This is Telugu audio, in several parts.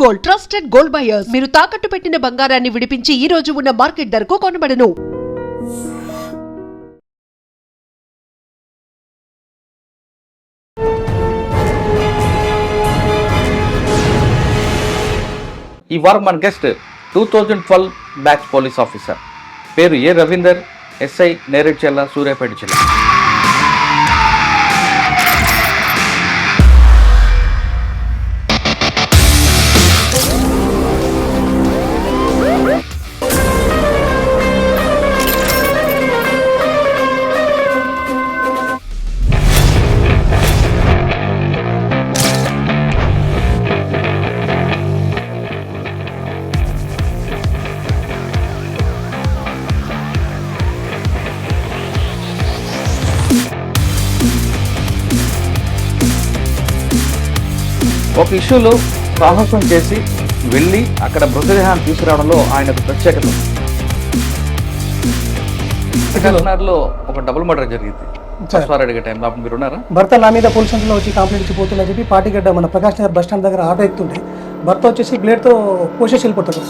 గోల్డ్ ట్రస్టెడ్ గోల్డ్ బయర్స్ మీరు తాకట్టు పెట్టిన బంగారాన్ని విడిపించి ఈ రోజు ఉన్న మార్కెట్ ధరకు కొనబడను. ఈ వారం మన గెస్ట్ 2012 బ్యాచ్ పోలీస్ ఆఫీసర్, పేరు ఏ రవీందర్, ఎస్ఐ, నేరేడ్చర్ల, సూర్యాపేట జిల్లా. ఒక ఇష్యూలో సాహసం చేసి వెళ్ళి అక్కడ మృతదేహాన్ని తీసుకురావడంలో ఆయనకు ప్రత్యేకత ఉంది. లో ఒక డబుల్ మర్డర్ జరిగింది అడిగే టైంలో అప్పుడు మీరు ఉన్నారా? భర్త నా మీద పోలీస్ స్టేషన్లో వచ్చి కంప్లైంట్ ఇచ్చిపోతుందని చెప్పి పార్టీగడ్డ మన ప్రకాష్ నగర్ బస్ స్టాండ్ దగ్గర ఆటో ఎక్కుతుంటే భర్త వచ్చేసి బ్లేడ్తో కోసేసి వెళ్ళిపోతాడు.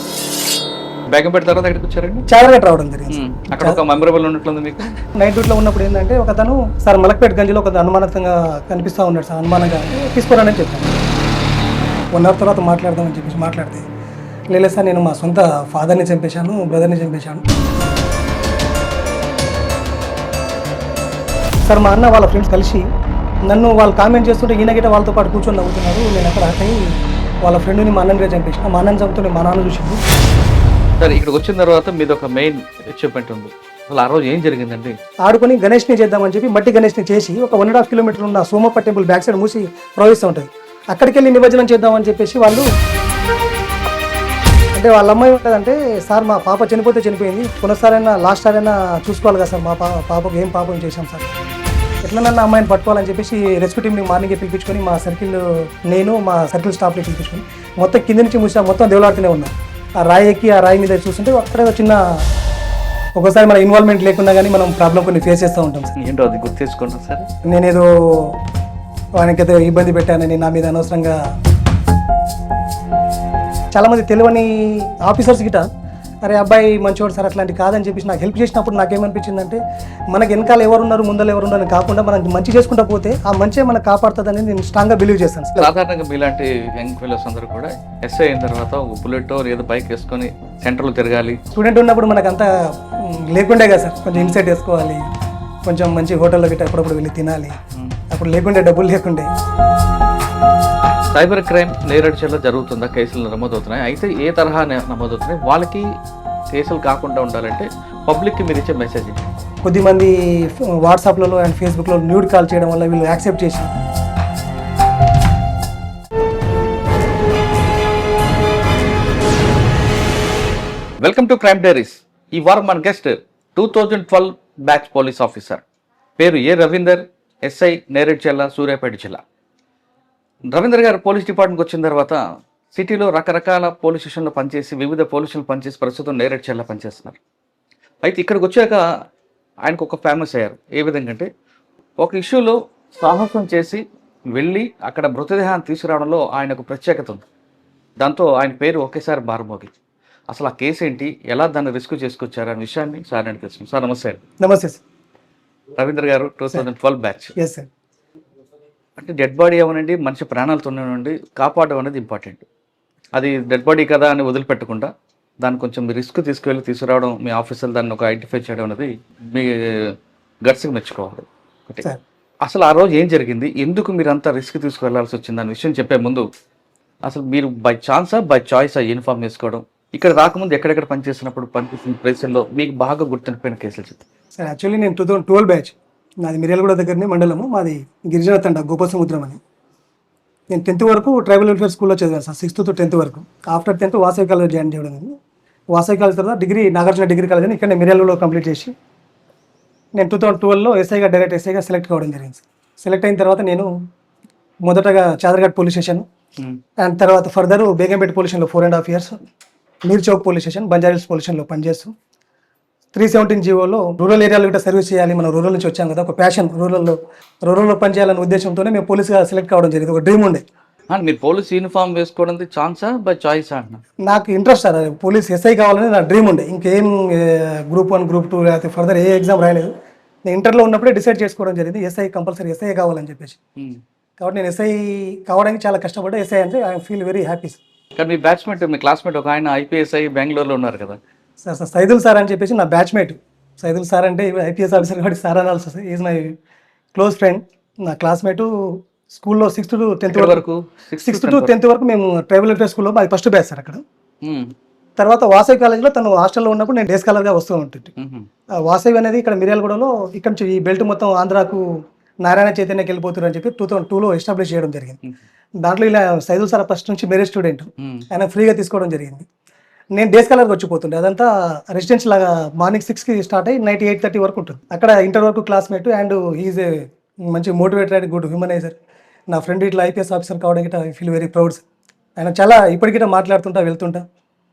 బ్యాగం పెట్టిన తర్వాత ఎక్కడికి వచ్చారండి? చాదరగట్ట రావడం జరిగింది. అక్కడ ఒక మెమరబుల్ ఉన్నట్లుంది మీకు. నైట్ డ్యూటీలో ఉన్నప్పుడు ఏంటంటే ఒక తను సార్ మలక్పేట గంజిలో ఒక అనుమానంగా కనిపిస్తూ ఉన్నాడు సార్, అనుమానంగా తీసుకోరానని చెప్పాను. 1 అవర్ తర్వాత మాట్లాడదామని చెప్పేసి మాట్లాడితే లేదు సార్ నేను మా సొంత ఫాదర్ని చంపేశాను, బ్రదర్ని చంపేశాను సార్. మా అన్న వాళ్ళ ఫ్రెండ్స్ కలిసి నన్ను వాళ్ళు కామెంట్ చేస్తుంటే ఈయన గిట్ట వాళ్ళతో పాటు కూర్చొని నవ్వుతున్నారు. నేను అక్కడ అక్కడి వాళ్ళ ఫ్రెండ్ని మా అన్నని చంపేసిన, మా అన్నని చంపుతుంటే మా నాన్న చూసింది. సార్ ఇక్కడికి వచ్చిన తర్వాత మీది ఒక మెయిన్ అచీవ్మెంట్ ఉంది. అసలు ఆ రోజు ఏం జరిగిందండి? ఆడుకొని గణేష్ని చేద్దామని చెప్పి మట్టి గణేష్ని చేసి ఒక 1.5 కిలోమీటర్ ఉన్న సోమప్ప టెంపుల్ బ్యాక్ సైడ్ మూసి ప్రవహిస్తూ ఉంటుంది. అక్కడికి వెళ్ళి నిమజ్జనం చేద్దామని చెప్పేసి వాళ్ళు అంటే వాళ్ళ అమ్మాయి ఉంటుందంటే సార్ మా పాప చనిపోతే చనిపోయింది, కొనసారైనా లాస్ట్ సారైనా చూసుకోవాలి కదా సార్, మా పాపకు ఏం పాపం చేశాం సార్, ఎట్లనన్నా అమ్మాయిని పట్టుకోవాలని చెప్పేసి రెస్క్యూ టీమ్ని మార్నింగే పిలిపించుకొని మా సర్కిల్ నేను మా సర్కిల్ స్టాఫ్ని పిలిపించుకొని మొత్తం కింద నుంచి మూసా మొత్తం దేవులాడుతూనే ఉన్నాం. ఆ రాయి ఎక్కి ఆ రాయి మీద చూస్తుంటే అక్కడే చిన్న ఒకసారి మన ఇన్వాల్వ్మెంట్ లేకున్నా కానీ మనం ప్రాబ్లం కొన్ని ఫేస్ చేస్తూ ఉంటాం సార్. ఏంటో అది గుర్తు చేసుకుంటాం సార్. నేనేదో ఆయనకైతే ఇబ్బంది పెట్టానని నా మీద అనవసరంగా చాలామంది తెలియని ఆఫీసర్స్ గిట అరే అబ్బాయి మంచివాడు సార్ అట్లాంటి కాదని చెప్పేసి నాకు హెల్ప్ చేసినప్పుడు నాకేమనిపించిందంటే మనకి వెనకాల ఎవరున్నారు ముందర ఎవరున్నారు కాకుండా మనం మంచి చేసుకుంటా పోతే ఆ మంచి మనకు కాపాడుతుందని నేను స్ట్రాంగ్గా బిలీవ్ చేస్తాను. సాధారణంగా మీలాంటి యంగ్ ఫెలోస్ అందరూ కూడా ఎస్ఐ అయిన తర్వాత ఒక బుల్లెట్ ఏదో బైక్ వేసుకొని సెంటర్లో తిరగాలి. స్టూడెంట్ ఉన్నప్పుడు మనకు అంతా లేకుండే కదా సార్, కొంచెం ఇన్సైట్ వేసుకోవాలి, కొంచెం మంచి హోటల్లో గిట్ట ఎప్పుడప్పుడు వెళ్ళి తినాలి, అప్పుడు లేకుండే డబ్బులు లేకుండే. సైబర్ క్రైమ్ నేరేడ్చర్ల జరుగుతుందా, కేసులు నమోదవుతున్నాయి, అయితే ఏ తరహా నమోదవుతున్నాయి, వాళ్ళకి కేసులు కాకుండా ఉండాలంటే పబ్లిక్కి మీరు ఇచ్చే మెసేజ్? కొద్దిమంది వాట్సాప్లలో అండ్ ఫేస్బుక్లో న్యూడ్ కాల్ చేయడం వల్ల వీళ్ళు యాక్సెప్ట్ చేసి వెల్కమ్ టు క్రైమ్ డైరీస్. ఈ వారం మన గెస్ట్ 2012 బ్యాచ్ పోలీస్ ఆఫీసర్, పేరు ఏ రవీందర్, ఎస్ఐ, నేరేడ్చర్ల, సూర్యాపేట జిల్లా. రవీందర్ గారు పోలీస్ డిపార్ట్మెంట్కి వచ్చిన తర్వాత సిటీలో రకరకాల పోలీస్ స్టేషన్లో పనిచేసి వివిధ పోలీస్ స్టేషన్లు పనిచేసి ప్రస్తుతం నేరేడ్చర్ల పనిచేస్తున్నారు. అయితే ఇక్కడికి వచ్చాక ఆయనకు ఒక ఫేమస్ అయ్యారు. ఏ విధంగా అంటే ఒక ఇష్యూలో సాహసం చేసి వెళ్ళి అక్కడ మృతదేహాన్ని తీసుకురావడంలో ఆయనకు ప్రత్యేకత ఉంది. దాంతో ఆయన పేరు ఒకేసారి మారుమోగి. అసలు ఆ కేసు ఏంటి, ఎలా దాన్ని రిస్క్ చేసుకొచ్చారు అనే విషయాన్ని సార్ అని తెలుసు. సార్ నమస్తే. నమస్తే సార్. రవీంద్ర గారు 2012 బ్యాచ్. Yes sir. అంటే డెడ్ బాడీ అవనండి, మనిషి ప్రాణాలతో ఉండి కాపాడడం అనేది ఇంపార్టెంట్. అది డెడ్ బాడీ కదా అని వదిలిపెట్టకుండా దాన్ని కొంచెం రిస్క్ తీసుకురావడం, మీ ఆఫీసర్లు దాన్ని ఒక ఐడెంటిఫై చేయడం అనేది మీ గట్స్కి మెచ్చుకోవాలి. అసలు ఆ రోజు ఏం జరిగింది, ఎందుకు మీరు అంత రిస్క్ తీసుకువెళ్లాల్సి వచ్చింది అనే విషయం చెప్పే ముందు అసలు మీరు బై ఛాన్సా బై చాయిసా యూనిఫామ్ వేసుకోవడం, ఇక్కడ రాకముందు ఎక్కడెక్కడ పనిచేసినప్పుడు పనిచేసిన ప్లేసుల్లో మీకు బాగా గుర్తుండిపోయిన కేసులు చెప్తారు? సార్ యాక్చువల్లీ నేను 2012 బ్యాచ్, నాది మిర్యాలగూడ దగ్గరనే మండలము, మాది గిరిజన తండ గోపసముద్రం అని. నేను 10th వరకు ట్రైబల్ వెల్ఫేర్ స్కూల్లో చదివాను సార్, 6th to 10th వరకు. After 10th Vasavi college join చేయడం జరిగింది. వాసవి కాలేజ్ తర్వాత డిగ్రీ నాగార్జున డిగ్రీ కాలేజ్ అని ఇక్కడ మిర్యాలగూడలో కంప్లీట్ చేసి నేను 2012లో ఎస్ఐగా డైరెక్ట్ ఎస్ఐగా సెలెక్ట్ కావడం జరిగింది. సెలెక్ట్ అయిన తర్వాత నేను మొదటగా చాదరఘాట్ పోలీస్ స్టేషన్ అండ్ తర్వాత ఫర్దర్ బేగంపేట పోలీస్ స్టేషన్లో 4.5 years, Mir Chowk police station, Banjara Hills police స్టేషన్లో పనిచేస్తూ 317 జీవోలో రూరల్ ఏరియాలో కూడా సర్వీస్ చేయాలి, మనం రూరల్ నుంచి వచ్చాం కదా, ఒక ప్యాషన్ రూరల్లో పనిచేయాలనే ఉద్దేశంతోనే మేము పోలీస్గా సెలెక్ట్ కావడం జరిగింది. ఒక డ్రీమ్ ఉండే మీరు పోలీస్ యూనిఫామ్ వేసుకోవడానికి ఛాన్సా బై చాయిస్ అంటున్నా? నాకు ఇంట్రెస్ట్ సార్, పోలీస్ ఎస్ఐ కావాలని నా డ్రీమ్ ఉండే. ఇంకేం గ్రూప్ 1 గ్రూప్ 2 లేకపోతే ఫర్దర్ ఏ ఎగ్జామ్ రాయలేదు. నేను ఇంటర్లో ఉన్నప్పుడే డిసైడ్ చేసుకోవడం జరిగింది ఎస్ఐ కంపల్సరీ ఎస్ఐ కావాలని చెప్పేసి. కాబట్టి నేను ఎస్ఐ కావడానికి చాలా కష్టపడ్డా. ఎస్ఐ అంటే I feel very happy sir. కానీ మీ బ్యాచ్మేట్, మీ క్లాస్మేట్ ఒక ఆయన ఐపీఎస్ అయ్యి బెంగళూరులో ఉన్నారు కదా? సార్ సైదుల్ సార్ అని చెప్పేసి నా బ్యాచ్మేట్. సైదుల్ సార్ అంటే ఐపీఎస్ ఆఫీసర్ కాబట్టి సార్ అనాల్సి వస్తుంది. Is my close friend. నా క్లాస్మేట్ స్కూల్లో 6th to 10th వరకు, 6th to 10th వరకు మేము ట్రైబల్ వెల్ఫేర్ స్కూల్లో అది ఫస్ట్ బ్యాచ్ సార్ అక్కడ. తర్వాత వాసవి కాలేజ్లో తను హాస్టల్లో ఉన్నప్పుడు నేను డే స్కాలర్గా వస్తూ ఉంటుంది. వాసవి అనేది ఇక్కడ మిర్యాలగూడలో ఇక్కడ నుంచి ఈ బెల్ట్ మొత్తం ఆంధ్రాకు నారాయణ చైతన్యకి వెళ్ళిపోతారు అని చెప్పి 2002లో ఎస్టాబ్లిష్ చేయడం జరిగింది. దాంట్లో ఇలా సైదుల్ సార్ ఫస్ట్ నుంచి మెరిట్ స్టూడెంట్, ఆయన ఫ్రీగా తీసుకోవడం జరిగింది. నేను డే స్కాలర్కి వచ్చిపోతుండే. అదంతా రెసిడెన్షియల్ లాగా మార్నింగ్ 6కి స్టార్ట్ అయ్యి నైట్ 8:30 వరకు ఉంటుంది. అక్కడ ఇంటర్ వరకు క్లాస్మేట్ అండ్ ఈజ్ ఏ మంచి మోటివేటెడ్ అండ్ గుడ్ హ్యూమనైజర్. నా ఫ్రెండ్ ఇట్లా ఐపీఎస్ ఆఫీసర్ కావడానికి ఐ ఫీల్ వెరీ ప్రౌడ్. ఆయన చాలా ఇప్పటికిట మాట్లాడుతుంటా వెళ్తుంటా,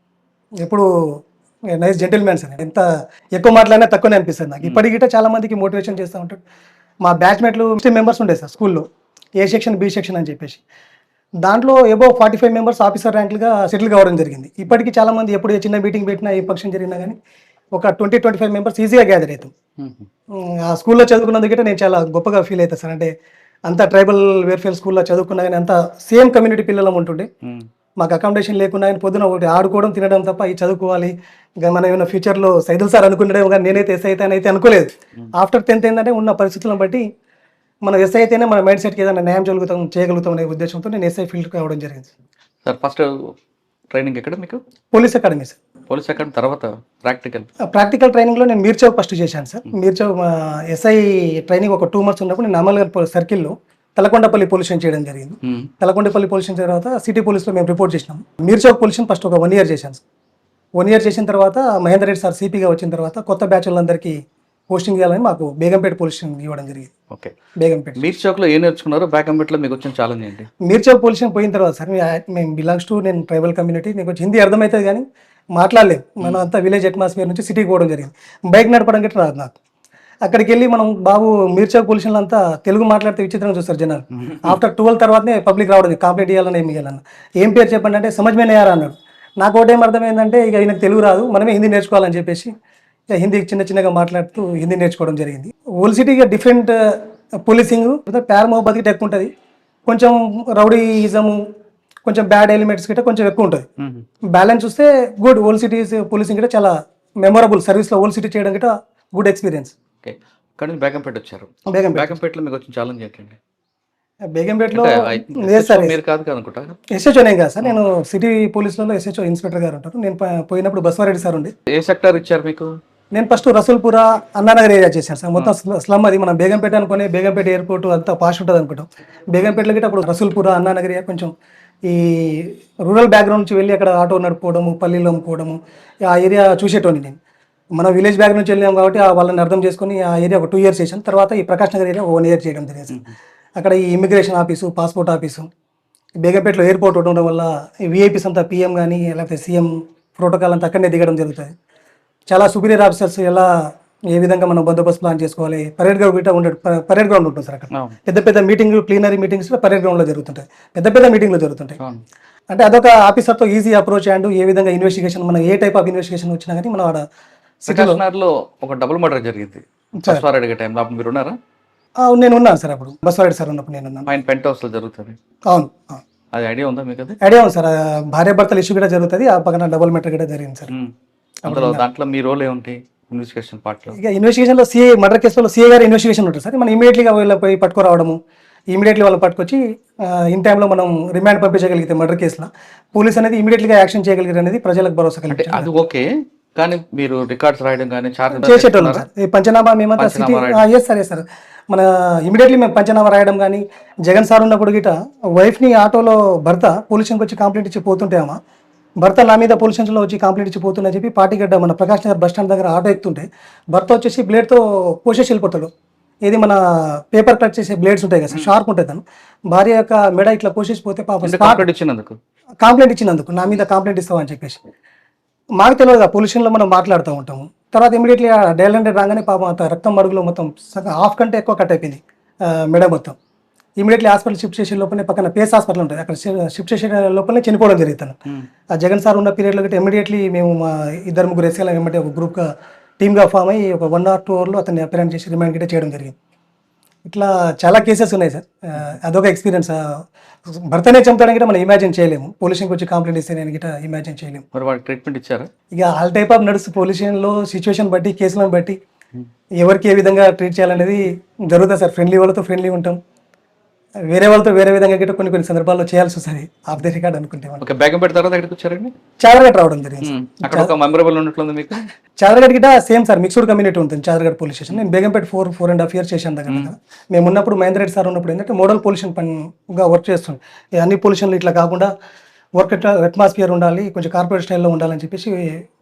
ఎప్పుడు నైస్ జెంటిల్మెన్ సార్. ఎంత ఎక్కువ మాట్లాడినా తక్కువనే అనిపిస్తుంది నాకు. ఇప్పటికిట చాలా మందికి మోటివేషన్ చేస్తూ ఉంటాడు. మా బ్యాచ్మేట్లు 60 మెంబర్స్ ఉండే సార్ స్కూల్లో, ఏ సెక్షన్ బి సెక్షన్ అని చెప్పేసి. దాంట్లో ఎబో 45 మెంబర్స్ ఆఫీసర్ ర్యాంకులుగా సెటిల్ కావడం జరిగింది. ఇప్పటికీ చాలా మంది ఎప్పుడు చిన్న మీటింగ్ పెట్టినా ఏ ఫంక్షన్ జరిగినా కానీ ఒక 20-25 మెంబర్స్ ఈజీగా గ్యాదర్ అవుతాం. ఆ స్కూల్లో చదువుకున్నందుకంటే నేను చాలా గొప్పగా ఫీల్ అవుతాను సార్. అంటే అంత ట్రైబల్ వెల్ఫేర్ స్కూల్లో చదువుకున్నా కానీ అంత సేమ్ కమ్యూనిటీ పిల్లలం ఉంటుండే. మాకు అకామిడేషన్ లేకుండా కానీ పొద్దున ఒకటి ఆడుకోవడం తినడం తప్ప ఈ చదువుకోవాలి ఇంకా మనం ఏమైనా ఫ్యూచర్లో సైదుల్ సార్ అనుకునేదేమో కానీ నేనైతే ఎస్ఐ అయితే అనుకోలేదు. ఆఫ్టర్ 10th ఏంటంటే ఉన్న పరిస్థితులను బట్టి మనం ఎస్ఐ అయితేనే మన మైండ్ సెట్కి ఏదైనా న్యాయం చేయగలుగుతాం అనే ఉద్దేశంతో నేను ఎస్ఐ ఫీల్డ్ కావడం జరిగింది. సార్ ఫస్ట్ ట్రైనింగ్ ఎక్కడ మీకు? Police academy sir. Police academy తర్వాత ప్రాక్టికల్ ట్రైనింగ్లో నేను మీర్చౌక్ ఫస్ట్ చేశాను సార్. మీర్చౌక్ ఎస్ఐ ట్రైనింగ్ ఒక 2 months ఉన్నప్పుడు నేను అమల్గర్ సర్కిల్లో తలకొండపల్లి పోలీస్ స్టేషన్ చేయడం జరిగింది. తలకొండపల్లి పోలీస్ స్టేషన్ తర్వాత సిటీ పోలీస్లో మేము రిపోర్ట్ చేసినాం. మీర్చౌక్ పోలీస్ స్టేషన్ ఫస్ట్ ఒక 1 year చేశాను సార్. 1 year చేసిన తర్వాత మహేందర్ రెడ్డి సార్ సిపిగా వచ్చిన తర్వాత కొత్త బ్యాచ్ వాళ్ళందరికీ పోస్టింగ్ చేయాలని మాకు బేగంపేట పోలీస్ స్టేషన్ ఇవ్వడం జరిగింది. ఓకే, బేగంపేట. మీర్చౌక్లో ఏం నేర్చుకున్నారు? బేగంపేటలో మీకు వచ్చిన ఛాలెంజ్ ఏంటి? మీర్చౌక్ పోలీస్ స్టేషన్ పోయిన తర్వాత సార్ మేము బిలాంగ్స్ టు నేను ట్రైబల్ కమ్యూనిటీ, నీకు కొంచెం హిందీ అర్థమవుతుంది కానీ మాట్లాడలేము. మనం అంతా విలేజ్ అట్మాస్ఫియర్ నుంచి సిటీకి పోవడం జరిగింది. బైక్ నడపడం గట్రా రాదు నాకు. అక్కడికి వెళ్ళి మనం బాబు మీర్చౌక్ పోలీస్ స్టేషన్ అంతా తెలుగు మాట్లాడితే విచిత్రంగా చూస్తారు జనాలు. ఆఫ్టర్ 12 తర్వాతనే పబ్లిక్ రావడం, కంప్లైంట్ ఇవ్వాలని ఏమి ఇవ్వాలన్న. ఏం పేరు చెప్పండి అంటే సమజ్మేనే యారా అన్నాడు. నాకు ఒకటేం అర్థమైందంటే ఇక ఈయనకు తెలుగు రాదు, మనమే హిందీ నేర్చుకోవాలని చెప్పేసి ఇక హిందీ చిన్నగా మాట్లాడుతూ హిందీ నేర్చుకోవడం జరిగింది. ఓల్డ్ సిటీగా డిఫరెంట్ పోలీసింగ్ ప్యార్ మొహబ్బత్కి ఎక్కువ ఉంటుంది. కొంచెం రౌడీయిజము, కొంచెం బ్యాడ్ ఎలిమెంట్స్ గిట్ట కొంచెం ఎక్కువ ఉంటుంది. బ్యాలెన్స్ చూస్తే గుడ్. ఓల్డ్ సిటీస్ పోలీసింగ్ గిట్ట చాలా మెమొరబుల్. సర్వీస్లో ఓల్డ్ సిటీ చేయడం గిట్ట గుడ్ ఎక్స్పీరియన్స్. ఓకే, ఇక్కడ నుంచి బేగంపేట వచ్చారు. బేగంపేటలో మీకు వచ్చిన ఛాలెంజ్ ఏంటండి? బేగంపేటలో లేదు సార్, మీరు కాదు అనుకుంటా. ఎస్హెచ్ఓనే కాదు సార్, నేను సిటీ పోలీసులలో ఎస్హెచ్ఓ ఇన్స్పెక్టర్ గారు ఉంటారు. నేను పోయినప్పుడు బస్వారెడ్డి సార్ ఉండి. ఏ సెక్టర్ ఇచ్చారు మీకు? నేను ఫస్ట్ రసూల్పుర అన్నానగర్ ఏరియా చేశాను సార్. మొత్తం స్లమ్ అది. మనం బేగంపేట అనుకునే బేగంపేట ఎయిర్పోర్ట్ అంతా పాష్ ఉంటుంది అనుకుంటాం. బేగంపేటలో గిట్ట అప్పుడు రసూల్పుర అన్నానగర్ ఏరియా కొంచెం ఈ రూరల్ బ్యాక్గ్రౌండ్ నుంచి వెళ్ళి అక్కడ ఆటో నడుపుకోవడము, పల్లీలు అమ్ముకోవడము, ఆ ఏరియా చూసేటోని నేను. మనం విలేజ్ బ్యాక్ నుంచి వెళ్ళాం కాబట్టి వాళ్ళని అర్థం చేసుకుని ఆ ఏరియా ఒక 2 years చేశాను. తర్వాత ఈ ప్రకాష్ నగర్ ఏరియా 1 year చేయడం జరిగింది. అక్కడ ఈ ఇమిగ్రేషన్ ఆఫీసు, పాస్పోర్ట్ ఆఫీసు, బేగంపేటలో ఎయిర్పోర్ట్ ఉండడం వల్ల ఈ విఐపీస్ అంతా పిఎం కానీ లేకపోతే సీఎం ప్రోటోకాల్ అంతా అక్కడనే దిగడం జరుగుతుంది. చాలా సుపీరియర్ ఆఫీసర్స్ ఎలా ఏ విధంగా మనం బందోబస్తు ప్లాన్ చేసుకోవాలి. పరేడ్ గ్రౌండ్ ఉంటుంది సార్. అక్కడ పెద్ద మీటింగ్లు, ప్లీనరీ మీటింగ్స్ పరేడ్ గ్రౌండ్లో జరుగుతుంటాయి. పెద్ద మీటింగ్లు జరుగుతుంటాయి. అంటే అదొక ఆఫీసర్తో ఈజీ అప్రోచ్ అండ్ ఏ విధంగా ఇన్వెస్టిగేషన్, మనం ఏ టైప్ ఆఫ్ ఇన్వెస్టిగేషన్ వచ్చినా కానీ మనం ఆడ సిటీలో ఒక డబుల్ మర్డర్ జరిగింది బస్వారెడ్డి టైంలో. అప్పుడు మీరు ఉన్నారా? నేను ఉన్నాను సార్. అప్పుడు బస్వారెడ్డి సార్ ఉన్నప్పుడు నేను ఉన్నాను. ఆయన పెంట్ హౌస్లో జరుగుతుంది. అవును, అది ఐడియా ఉందా మీకు? అది ఐడియా ఉంది సార్. భార్యాభర్తల ఇష్యూ కూడా జరుగుతుంది. ఆ పక్కన డబుల్ మర్డర్ కూడా జరిగింది సార్. అందులో దాంట్లో మీ రోల్ ఏముంటి ఇన్వెస్టిగేషన్ పార్ట్లో? ఇక ఇన్వెస్టిగేషన్లో సిఏ మర్డర్ కేసులో సిఏ గారు ఇన్వెస్టిగేషన్ ఉంటుంది సార్. మనం ఇమీడియట్లీగా వీళ్ళ పోయి పట్టుకురావడము, ఇమీడియట్లీ వాళ్ళు పట్టుకొచ్చి ఇన్ టైంలో మనం రిమాండ్ పంపించగలిగితే మర్డర్ కేసులో పోలీస్ అనేది ఇమీడియట్గా యాక్షన్ చేయగలిగారు అనేది ప్రజలకు భరోసా కలిగి. అది ఓకే, కానీ మీరు రికార్డ్స్ రాయడం కానీ చేసేటోళ్ళం సార్. ఈ పంచనామా మేమంతా సిటీ సార్ మన ఇమీడియట్లీ మేము పంచనామా రాయడం కానీ. జగన్ సార్ ఉన్నప్పుడు గిట వైఫ్ని ఆటోలో భర్త పోలీస్ స్టేషన్కి వచ్చి కంప్లైంట్ ఇచ్చి పోతుంటేమా, భర్త నా మీద పోలీస్ స్టేషన్లో వచ్చి కంప్లైంట్ ఇచ్చి పోతుందని చెప్పి పార్టీగడ్డ మన ప్రకాష్ నగర్ బస్ స్టాండ్ దగ్గర ఆటో ఎక్కుతుంటే భర్త వచ్చేసి బ్లేడ్తో కోసేసి వెళ్ళిపోతాడు. ఏది మన పేపర్ కట్ చేసే బ్లేడ్స్ ఉంటాయి కదా సార్, షార్ప్ ఉంటుంది. తను భార్య యొక్క మెడ ఇట్లా కోసేసి పోతే పాపం కంప్లైంట్ ఇచ్చినందుకు నా మీద కంప్లైంట్ ఇస్తామని చెప్పేసి. మాకు తెలియదు కదా, పోలీస్ స్టేషన్లో మనం మాట్లాడుతూ ఉంటాము. తర్వాత ఇమీడియట్లీ డైల్ హండ్రెడ్ రాగానే పాపం అంత రక్తం మడుగులో మొత్తం హాఫ్ కంటే ఎక్కువ కట్ అయిపోయింది మెడ మొత్తం. ఇమీడియట్లీ హాస్పిటల్ షిఫ్ట్ చేసే లోపలనే పక్కన పేస్ హాస్పిటల్ ఉంటుంది, అక్కడ షిఫ్ట్ చేసే లోపలనే చనిపోవడం జరుగుతుంది. ఆ జగన్ సార్ ఉన్న పీరియడ్లో గట్టి ఇమీడియట్లీ మేము మా 2-3 ఎస్ఐలు ఏమంటే ఒక గ్రూప్గా టీమ్గా ఫామ్ అయ్యి ఒక 1 or 2 అవర్లో అతన్ని అపీరెంట్ చేసి రిమాండ్ గిట్ట చేయడం జరిగింది. ఇట్లా చాలా కేసెస్ ఉన్నాయి సార్. అదొక ఎక్స్పీరియన్స్. భర్తనే చంపుతాడని గిట్ట మనం ఇమాజిన్ చేయలేము. పోలీసుకి వచ్చి కంప్లైంట్ ఇస్తే నేను గిట్ట ఇమాజిన్ చేయలేము. మరి వాళ్ళకి ట్రీట్మెంట్ ఇచ్చారా? ఇక ఆల్ టైప్ ఆఫ్ నడుస్తు పొల్యూషన్లో సిచ్యువేషన్ బట్టి కేసులను బట్టి ఎవరికి ఏ విధంగా ట్రీట్ చేయాలనేది జరుగుతుంది సార్. ఫ్రెండ్లీ వాళ్ళతో ఫ్రెండ్లీ ఉంటాం, వేరే వాళ్ళతో వేరే విధంగా గిట్ట కొన్ని సందర్భాల్లో చేయాల్సి వస్తుంది. ఆఫ్ ది రికార్డ్ అనుకుంటే ఓకే, బేగంపేట తర్వాత ఎక్కడికి వచ్చారండి? చాదరగట్ రావడం జరిగింది. అక్కడ ఒక మెమరబుల్ ఉన్నట్లుంది మీకు. చాదరగట్ గిట్ట సేమ్ సార్, మిక్స్డ్ కమ్యూనిటీ ఉంటుంది చాదరగట్ పోలీస్ స్టేషన్. నేను బేగంపేట 4.5 years చేశాను దగ్గర. మేము ఉన్నప్పుడు మహేంద్ర రెడ్డి సార్ ఉన్నప్పుడు ఏంటంటే మోడల్ పొల్యూషన్ పనిగా వర్క్ చేస్తుంది. అన్ని పొల్యూషన్లు ఇట్లా కాకుండా వర్క్ ఎట్లా అట్మాస్ఫియర్ ఉండాలి, కొంచెం కార్పొరేట్ స్టైల్లో ఉండాలని చెప్పేసి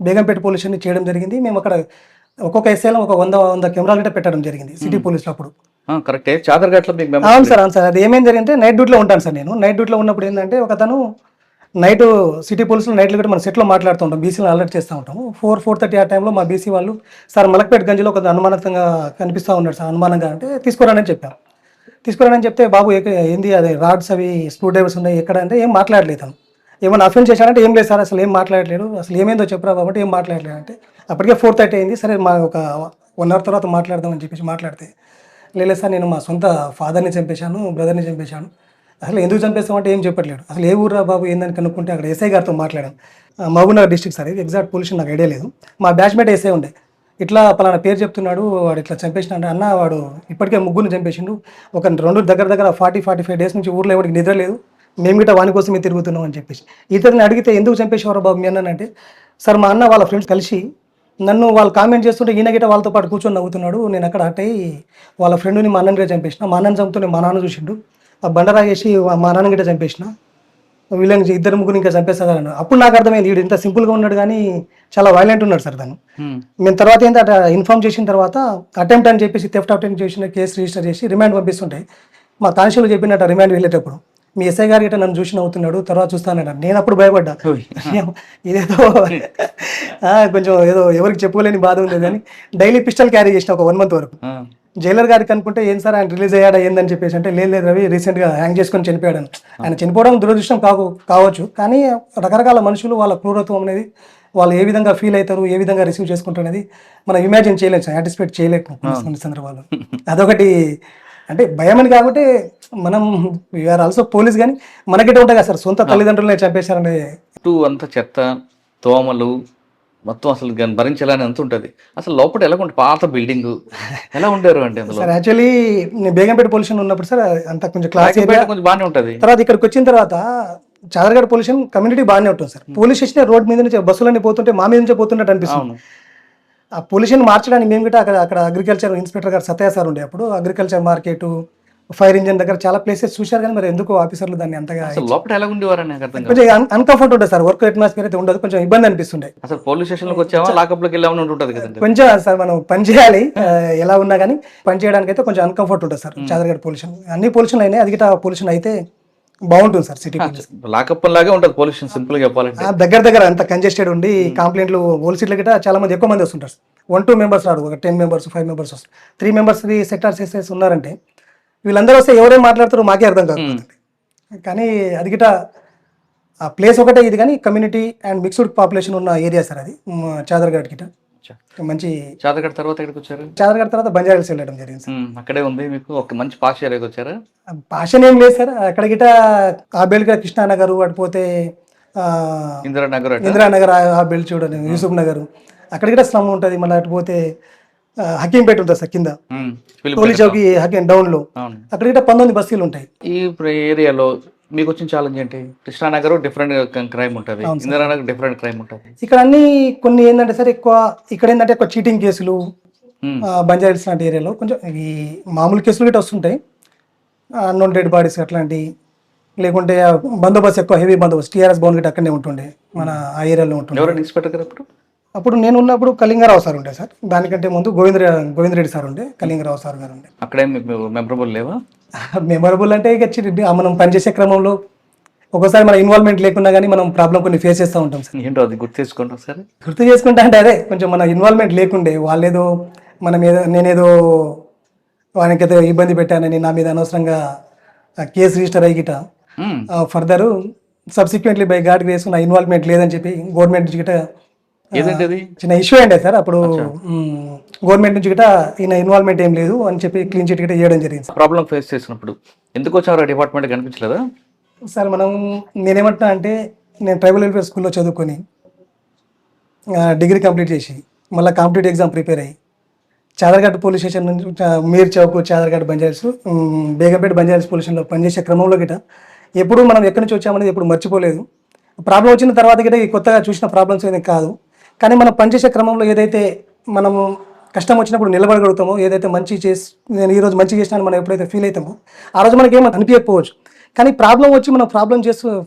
బేగంపేట పొల్యూషన్ చేయడం జరిగింది. మేము అక్కడ ఒక్కొక్క ఎస్ఐలో ఒక 100 కెమెరాలు గిట్ట పెట్టడం జరిగింది సిటీ పోలీసులో అప్పుడు. కరెక్టే, చాదర్ఘాట్లో మీకు అవును సార్. అవును సార్. అది ఏమేం జరిగిందంటే నైట్ డ్యూటీలో ఉంటాను సార్ నేను. నైట్ డ్యూటీలో ఉన్నప్పుడు ఏంటంటే ఒక తను నైట్ సిటీ పోలీసులు నైట్లో కూడా మన సెట్లో మాట్లాడుతూ ఉంటాం, బీసీలను అలర్ట్ చేస్తూ ఉంటాము. 4:30 ఆ టైంలో మా బీసీ వాళ్ళు సార్ మలక్పేట గంజిలో ఒక అనుమానంగా కనిపిస్తూ ఉన్నాడు సార్, అనుమానంగా అంటే తీసుకురానని చెప్పాం. తీసుకురానని చెప్తే బాబు ఏంది అదే రాడ్స్ అవి స్క్రూ డ్రైవర్స్ ఉన్నాయి ఎక్కడ అంటే ఏం మాట్లాడలేదు తను. ఏమైనా అఫెన్స్ చేశాడంటే ఏం లేదు సార్, అసలు ఏం మాట్లాడలేడు, అసలు ఏమైందో చెప్పరా బాబు అంటే ఏం మాట్లాడలేదు అంటే అప్పటికే 4:30 అయింది. సరే మా ఒక 1 hour తర్వాత మాట్లాడదామని చెప్పేసి మాట్లాడితే లేదు సార్ నేను మా సొంత ఫాదర్ని చంపేశాను, బ్రదర్ని చంపేశాను, అసలు ఎందుకు చంపేస్తామంటే ఏం చెప్పట్లేడు. అసలు ఏ ఊర్రా బాబు ఏందని కనుక్కుంటే అక్కడ ఎస్ఐ గారితో మాట్లాడాను. మహబూబ్నగర్ డిస్ట్రిక్ట్ సార్, ఇది ఎగ్జాక్ట్ పొల్యూషన్ నాకు ఐడియా లేదు. మా బ్యాచ్మేట్ ఎస్ఐ ఉండే, ఇట్లా పలానా పేరు చెప్తున్నాడు, వాడు ఇట్లా చంపేసిన అంటే అన్న వాడు ఇప్పటికే 3 చంపేసిండు, ఒక 2 దగ్గర 40-45 days నుంచి ఊర్లో ఎవరికి నిద్ర లేదు, మేము గిట్ట వాని కోసమే తిరుగుతున్నాం అని చెప్పేసి. ఇతరుని అడిగితే ఎందుకు చంపేసేవారు బాబు మీ అన్నంటే సార్ మా అన్న వాళ్ళ ఫ్రెండ్స్ కలిసి నన్ను వాళ్ళు కామెంట్ చేస్తుంటే ఈయన గిట్ట వాళ్ళతో పాటు కూర్చొని నవ్వుతున్నాడు, నేను అక్కడ అట్టయి వాళ్ళ ఫ్రెండ్ని మా అన్నగా చంపేసిన, మా అన్నని చంపుతూనే మా నాన్న చూసిండు, ఆ బండరాగేసి మా నాన్న గిట్ట చంపేసిన, వీళ్ళని 2-3 ఇంకా చంపేస్తారని. అప్పుడు నాకు అర్థమైంది వీడు ఇంత సింపుల్గా ఉన్నాడు కానీ చాలా వైలెంట్ ఉన్నాడు సార్ తను. మేము తర్వాత ఏంటంటే ఇన్ఫార్మ్ చేసిన తర్వాత అటెంప్ట్ అని చెప్పేసి థెఫ్ట్ అటెంప్ట్ చేసిన కేసు రిజిస్టర్ చేసి రిమాండ్ పంపిస్తుంటాయి. మా కానిస్టేబుల్ చెప్పినట్టు రిమాండ్ వెళ్ళేటప్పుడు మీ ఎస్ఐ గారు గిట్ట నన్ను చూసి నవ్వుతున్నాడు, తర్వాత చూస్తానన్నాడు. నేను అప్పుడు భయపడ్డా, ఇదేదో కొంచెం ఏదో ఎవరికి చెప్పుకోలేని బాధ ఉంది కానీ డైలీ పిస్టల్ క్యారీ చేసిన ఒక 1 month వరకు. జైలర్ గారికి అనుకుంటే ఏం సార్ ఆయన రిలీజ్ అయ్యాడా ఏందని చెప్పేసి అంటే లేదు రవి రీసెంట్గా హ్యాంగ్ చేసుకొని చనిపోయాడు. ఆయన చనిపోవడం దురదృష్టం కావచ్చు కానీ రకరకాల మనుషులు వాళ్ళ క్రూరత్వం అనేది వాళ్ళు ఏ విధంగా ఫీల్ అవుతారు, ఏ విధంగా రిసీవ్ చేసుకుంటారు అనేది మనం ఇమాజిన్ చేయలేము సార్, యాంటిసిపేట్ చేయలేము కొన్ని సందర్భాల్లో. అదొకటి అంటే భయం అని కాబట్టి మనం వీఆర్ ఆల్సో పోలీస్ కానీ మనకిట ఉంటాయి కదా సార్, సొంత తల్లిదండ్రులనే చంపేశారనే అంత చెత్త దోమలు మొత్తం అసలు భరించాలని అంత ఉంటుంది. అసలు లోపల ఎలా ఉంటుంది, పాత బిల్డింగ్ ఎలా ఉండేరు అంటే సార్? యాక్చువల్లీ నేను బేగంపేట పొల్యూషన్ ఉన్నప్పుడు సార్ అంత కొంచెం క్లాస్ కొంచెం బాగానే ఉంటుంది. తర్వాత ఇక్కడికి వచ్చిన తర్వాత చాదర్ఘాట్ పొల్యూషన్ కమ్యూనిటీ బాగానే ఉంటుంది సార్. పోలీస్ స్టేషన్ రోడ్ మీద నుంచి బస్సులన్నీ పోతుంటే మా మీద నుంచి పోతున్నట్టు అనిపిస్తుంది. ఆ పొల్యూషన్ మార్చడానికి మేము కూడా అక్కడ అగ్రికల్చర్ ఇన్స్పెక్టర్ గారు సత్య సార్ ఉండే, అప్పుడు అగ్రికల్చర్ మార్కెట్ ఫైర్ ఇంజిన్ దగ్గర చాలా ప్లేసెస్ చూశారు కానీ మరి ఎందుకు ఆఫీసర్లు దాన్ని అంతగా లోపల ఎలా ఉండేవారని కొంచెం అన్కంఫర్ట్ ఉంటుంది సార్, వర్క్ అట్మాస్ఫియర్ అయితే ఉండదు, కొంచెం ఇబ్బంది అనిపిస్తుండే. అసలు పోలీస్ స్టేషన్లోకి వచ్చామా లాకప్లోకి వెళ్ళామని ఉంటుంది కదా కొంచెం సార్, మనం పని చేయాలి ఎలా ఉన్నా కానీ పని చేయడానికి అయితే కొంచెం అన్కంఫర్ట్ ఉంటుంది సార్. చాదర్ఘాట్ పొల్యూషన్ అన్ని పొల్యూషన్ అయినాయి, అది గిట్ట పొల్యూషన్ అయితే బాగుంటుంది సార్. సిటీ లాకప్ లాగే ఉంటుంది పొల్యూషన్ సింపుల్ గా చెప్పాలంటే. దగ్గర అంత కంజెస్టెడ్ ఉండి కంప్లైంట్లు హోల్ సీట్ల గిట్ట చాలా మంది ఎక్కువ మంది వస్తుంటారు. 1-2 members రాడు, ఒక 10 members 5 members వస్తారు. 3 members సెక్టార్స్ ఎస్ఎస్ ఉన్నారంటే వీళ్ళందరూ వస్తే ఎవరేం మాట్లాడతారో మాకే అర్థం కాకపోతుంది. కానీ అది గిట్ట ఆ ప్లేస్ ఒకటే ఇది కానీ కమ్యూనిటీ అండ్ మిక్స్డ్ పాపులేషన్ ఉన్న ఏరియా సార్ అది చాదర్ఘాట్ గిట్ట. మంచి చాదర్ఘాట్ తర్వాత ఎక్కడికి వచ్చారు? చాదర్ఘాట్ తర్వాత బంజారాహిల్స్ వెళ్ళడం జరిగింది సార్. అక్కడే ఉంది మీకు ఒక మంచి పాష్ ఏరియాకి వచ్చారు? పాషన్ ఏం లేదు సార్, అక్కడ గిట్ట ఆబేల్గా కృష్ణానగర్ అటుపోతే ఇందిరానగర్ ఆ బెల్ట్ చూడండి, యూసుఫ్ నగర్ అక్కడ గిట్ట స్లమ్ ఉంటుంది. మళ్ళీ అటుపోతే హకీంపేట ఉంటుంది సార్ కింద, పోలీస్ చౌకి హకీం డౌన్ లో, అక్కడ గిట్ట 19 బస్తీలు ఉంటాయి. ఈ ఏరియాలో మీకు వచ్చిన ఛాలెంజ్ ఏంటి? కృష్ణానగర్ డిఫరెంట్ క్రైమ్ ఉంటుంది, ఇందిరానగర్ డిఫరెంట్ క్రైమ్ ఉంటుంది. ఇక్కడ అన్ని కొన్ని ఏంటంటే సార్ ఎక్కువ ఇక్కడ ఏంటంటే ఎక్కువ చీటింగ్ కేసులు బంజారాహిల్స్ లాంటి ఏరియాలో కొంచెం ఈ మామూలు కేసులు గిట్ట వస్తుంటాయి, అన్నోన్ డెడ్ బాడీస్ అట్లాంటి, లేకుంటే బందోబస్తు ఎక్కువ హెవీ బందోబస్తు టీఆర్ఎస్ భవన్ గిట్ట అక్కడనే ఉంటుండే మన ఆ ఏరియాలో ఉంటుంది. ఎవరైనా ఇన్స్పెక్టర్ గారు అప్పుడు నేను ఉన్నప్పుడు కళింగరావు సార్ ఉండే సార్, దానికంటే ముందు గోవిందరెడ్డి సార్ ఉండే, కళింగరావు సార్ గారు ఉండే. అక్కడే మెమరబుల్ లేవా? మెమరబుల్ అంటే ఇక మనం పనిచేసే క్రమంలో ఒక్కోసారి మన ఇన్వాల్వ్మెంట్ లేకున్నా కానీ మనం ప్రాబ్లం కొన్ని ఫేస్ చేస్తూ ఉంటాం సార్. ఏంటో అది గుర్తు చేసుకుంటాం సార్. గుర్తు చేసుకుంటా అంటే అదే కొంచెం మన ఇన్వాల్వ్మెంట్ లేకుండే, వాళ్ళేదో మనం నేనేదో వానికైతే ఇబ్బంది పెట్టానని నా మీద అనవసరంగా కేసు రిజిస్టర్ అయ్యి గిట మ్మ్. Further subsequently by God grace నా ఇన్వాల్వ్మెంట్ లేదని చెప్పి గవర్నమెంట్ నుంచి గిట ఏదంటే అది చిన్న ఇష్యూ అయింది సార్ అప్పుడు. గవర్నమెంట్ నుంచి గిట ఈయన ఇన్వాల్వ్మెంట్ ఏం లేదు అని చెప్పి క్లీన్ చిట్ గిట చేయడం జరిగింది సార్. ప్రాబ్లం ఫేస్ చేసినప్పుడు ఎందుకు వచ్చారు డిపార్ట్మెంట్ కనిపించలేదా? సార్ నేనేమంటున్నా అంటే నేను ట్రైబల్ వెల్ఫేర్ స్కూల్లో చదువుకొని డిగ్రీ కంప్లీట్ చేసి మళ్ళీ కాంపిటేటివ్ ఎగ్జామ్ ప్రిపేర్ అయ్యి చాదర్ఘాట్ పోలీస్ స్టేషన్ నుంచి మీర్ చౌక్ చాదర్ఘాట్ బంజారాస్ బేగంపేట బంజారాస్ పోలీస్ స్టేషన్లో పనిచేసే క్రమంలో గిట ఎప్పుడు మనం ఎక్కడి నుంచి వచ్చామనేది ఎప్పుడు మర్చిపోలేదు. ప్రాబ్లం వచ్చిన తర్వాత గిట ఈ కొత్తగా చూసిన ప్రాబ్లమ్స్ ఏదైతే కాదు, కానీ మనం పనిచేసే క్రమంలో ఏదైతే మనము కష్టం వచ్చినప్పుడు నిలబడగలుగుతామో, ఏదైతే మంచి చేసి నేను ఈరోజు మంచి చేసినా మనం ఎప్పుడైతే ఫీల్ అవుతామో ఆ రోజు మనకి ఏమో అనిపించకపోవచ్చు, కానీ ప్రాబ్లం వచ్చి మనం ప్రాబ్లం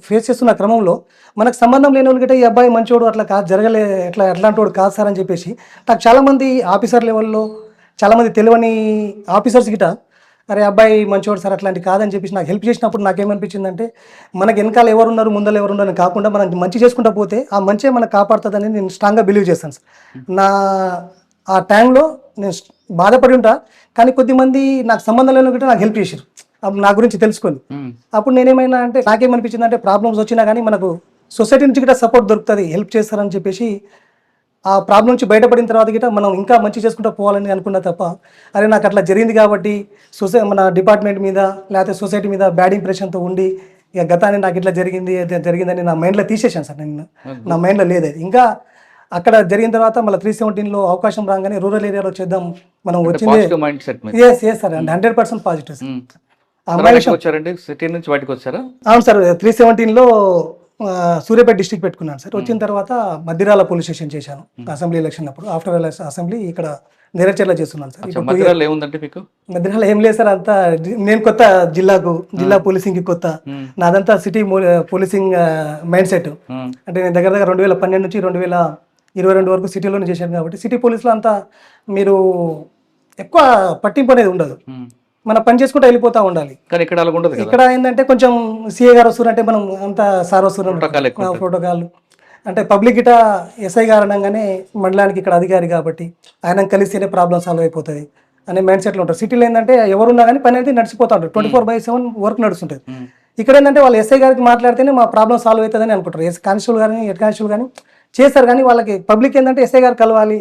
ఫేస్ చేస్తున్న క్రమంలో మనకు సంబంధం లేని వాళ్ళకి ఈ అబ్బాయి మంచోడు అట్లా కాదు అట్లాంటి వాడు కాదు సార్ అని చెప్పేసి నాకు చాలామంది ఆఫీసర్ లెవెల్లో చాలామంది తెలియని ఆఫీసర్స్ గిట అరే అబ్బాయి మంచోడు సార్ అట్లాంటి కాదని చెప్పేసి నాకు హెల్ప్ చేసినప్పుడు నాకేమనిపించిందంటే మనకి వెనకాల ఎవరున్నారు ముందర ఎవరున్నారు అని కాకుండా మనం మంచి చేసుకుంటా పోతే ఆ మంచి మనకు కాపాడుతుందని నేను స్ట్రాంగ్గా బిలీవ్ చేస్తాను సార్. ఆ టైంలో నేను బాధపడి ఉంటా, కానీ కొద్దిమంది నాకు సంబంధం లేని గిట్ట నాకు హెల్ప్ చేశారు అప్పుడు నా గురించి తెలుసుకొని. అప్పుడు నేనేమైనా అంటే నాకేమనిపించింది అంటే ప్రాబ్లమ్స్ వచ్చినా కానీ మనకు సొసైటీ నుంచి గిట్ట సపోర్ట్ దొరుకుతుంది, హెల్ప్ చేస్తారని చెప్పేసి ఆ ప్రాబ్లం నుంచి బయటపడిన తర్వాత గిట్ట మనం ఇంకా మంచి చేసుకుంటూ పోవాలని అనుకున్నా తప్ప అరే నాకు అట్లా జరిగింది కాబట్టి మన డిపార్ట్మెంట్ మీద లేకపోతే సొసైటీ మీద బ్యాడ్ ఇంప్రెషన్తో ఉండి ఇక గతాన్ని నాకు ఇట్లా జరిగిందని నా మైండ్లో తీసేసాను సార్. నేను నా మైండ్లో లేదు అది. ఇంకా అక్కడ జరిగిన తర్వాత మళ్ళీ 317లో అవకాశం రాగానే రూరల్ ఏరియాలో చేద్దాం మనం వచ్చింది. Yes sir 100% positive sir. వచ్చారండి సిటీ నుంచి బయటకు వచ్చారా? అవును సార్ 317లో సూర్యాపేట డిస్ట్రిక్ట్ పెట్టుకున్నాను సార్. వచ్చిన తర్వాత మద్దిరాల పోలీస్ స్టేషన్ చేశాను అసెంబ్లీ ఎలక్షన్ అప్పుడు. ఆఫ్టర్ అసెంబ్లీ ఇక్కడ నేరచెర్ల చేస్తున్నాను సార్. మద్దిరాల ఏముందంటే మీకు? మద్దిరాల ఏం లేదు సార్, అంతా నేను కొత్త జిల్లా పోలీసింగ్ కొత్త, నాదంతా సిటీ పోలీసింగ్ మైండ్ సెట్. అంటే నేను దగ్గర 2012 నుంచి 2022 వరకు సిటీలోనే చేశాను కాబట్టి సిటీ పోలీసులో అంతా మీరు ఎక్కువ పట్టింపు అనేది ఉండదు, మనం పని చేసుకుంటూ వెళ్ళిపోతూ ఉండాలి. కానీ ఇక్కడ అలా ఉండదు. ఇక్కడ ఏంటంటే కొంచెం సిఏ గారు వస్తున్నారంటే మనం అంత సార్ వస్తున్నారు ప్రోటోకాల్ అంటే పబ్లిక్ గిట ఎస్ఐ గారు అనగానే మండలానికి ఇక్కడ అధికారి కాబట్టి ఆయన కలిస్తేనే ప్రాబ్లం సాల్వ్ అయిపోతుంది అనే మైండ్ సెట్లో ఉంటారు. సిటీలో ఏంటంటే ఎవరున్నా కానీ పని అనేది నడిచిపోతూ ఉంటారు, 24/7 వర్క్ నడుస్తుంటుంది. ఇక్కడ ఏంటంటే వాళ్ళు ఎస్ఐ గారికి మాట్లాడితేనే మా ప్రాబ్లం సాల్వ్ అవుతుందని అనుకుంటారు. కానిస్టేబుల్ కానీ హెడ్ కానిస్టేబుల్ కానీ చేస్తారు, కానీ వాళ్ళకి పబ్లిక్ ఏంటంటే ఎస్ఐ గారు కలవాలి.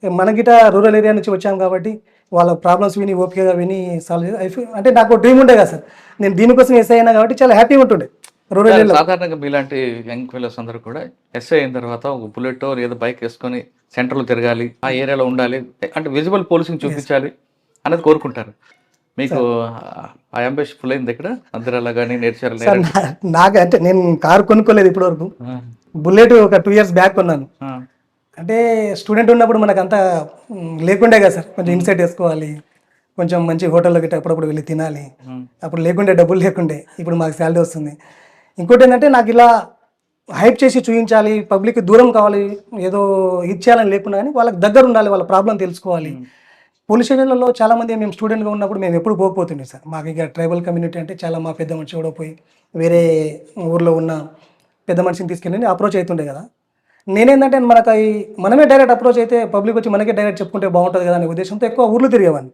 మన గిట రూరల్ ఏరియా నుంచి వచ్చాం కాబట్టి వాళ్ళ ప్రాబ్లమ్స్ విని ఓపికగా విని సాల్వ్ చేసి అంటే నాకు డ్రీమ్ ఉండే కదా సార్, నేను దీనికోసం ఎస్ఐ అయినా కాబట్టి చాలా హ్యాపీగా ఉంటుండే. రూరల్ ఏరియా సాధారణంగా మీలాంటి యంగ్ ఫెలోస్ అందరూ కూడా ఎస్ఐ అయిన తర్వాత ఒక బుల్లెట్ లేదా బైక్ వేసుకొని సెంటర్లో తిరగాలి, ఆ ఏరియాలో ఉండాలి, అంటే విజిబుల్ పోలీసింగ్ చూపించాలి అనేది కోరుకుంటారు. మీకు ఆ అంబిషన్ ఫుల్ అయింది ఇక్కడ మద్దిరాల కానీ నేర్చారు? నాకు అంటే నేను కారు కొనుక్కోలేదు ఇప్పటి వరకు, బుల్లెట్ ఒక 2 years బ్యాక్ కొన్నాను. అంటే స్టూడెంట్ ఉన్నప్పుడు మనకు అంతా లేకుండే కదా సార్, కొంచెం ఇన్సైట్ వేసుకోవాలి, కొంచెం మంచి హోటల్లో గిట్ట అప్పుడప్పుడు వెళ్ళి తినాలి, అప్పుడు లేకుండే డబ్బులు లేకుండే, ఇప్పుడు మాకు శాలరీ వస్తుంది. ఇంకోటి ఏంటంటే నాకు ఇలా హైప్ చేసి చూపించాలి, పబ్లిక్ దూరం కావాలి, ఏదో ఇచ్చేయాలని లేకుండా కానీ వాళ్ళకి దగ్గర ఉండాలి, వాళ్ళ ప్రాబ్లం తెలుసుకోవాలి. పోలీస్ స్టేషన్లలో చాలామంది మేము స్టూడెంట్గా ఉన్నప్పుడు మేము ఎప్పుడు పోకపోతుండే సార్. మాకు ఇక ట్రైబల్ కమ్యూనిటీ అంటే చాలా మా పెద్ద మనిషి కూడా పోయి వేరే ఊర్లో ఉన్న పెద్ద మనిషిని తీసుకెళ్ళి అప్రోచ్ అవుతుండే కదా. నేనేంటంటే మనమే డైరెక్ట్ అప్రోచ్ అయితే పబ్లిక్ వచ్చి మనకే డైరెక్ట్ చెప్పుకుంటే బాగుంటుంది కదా అనే ఉద్దేశంతో ఎక్కువ ఊర్లు తిరిగేవాడిని.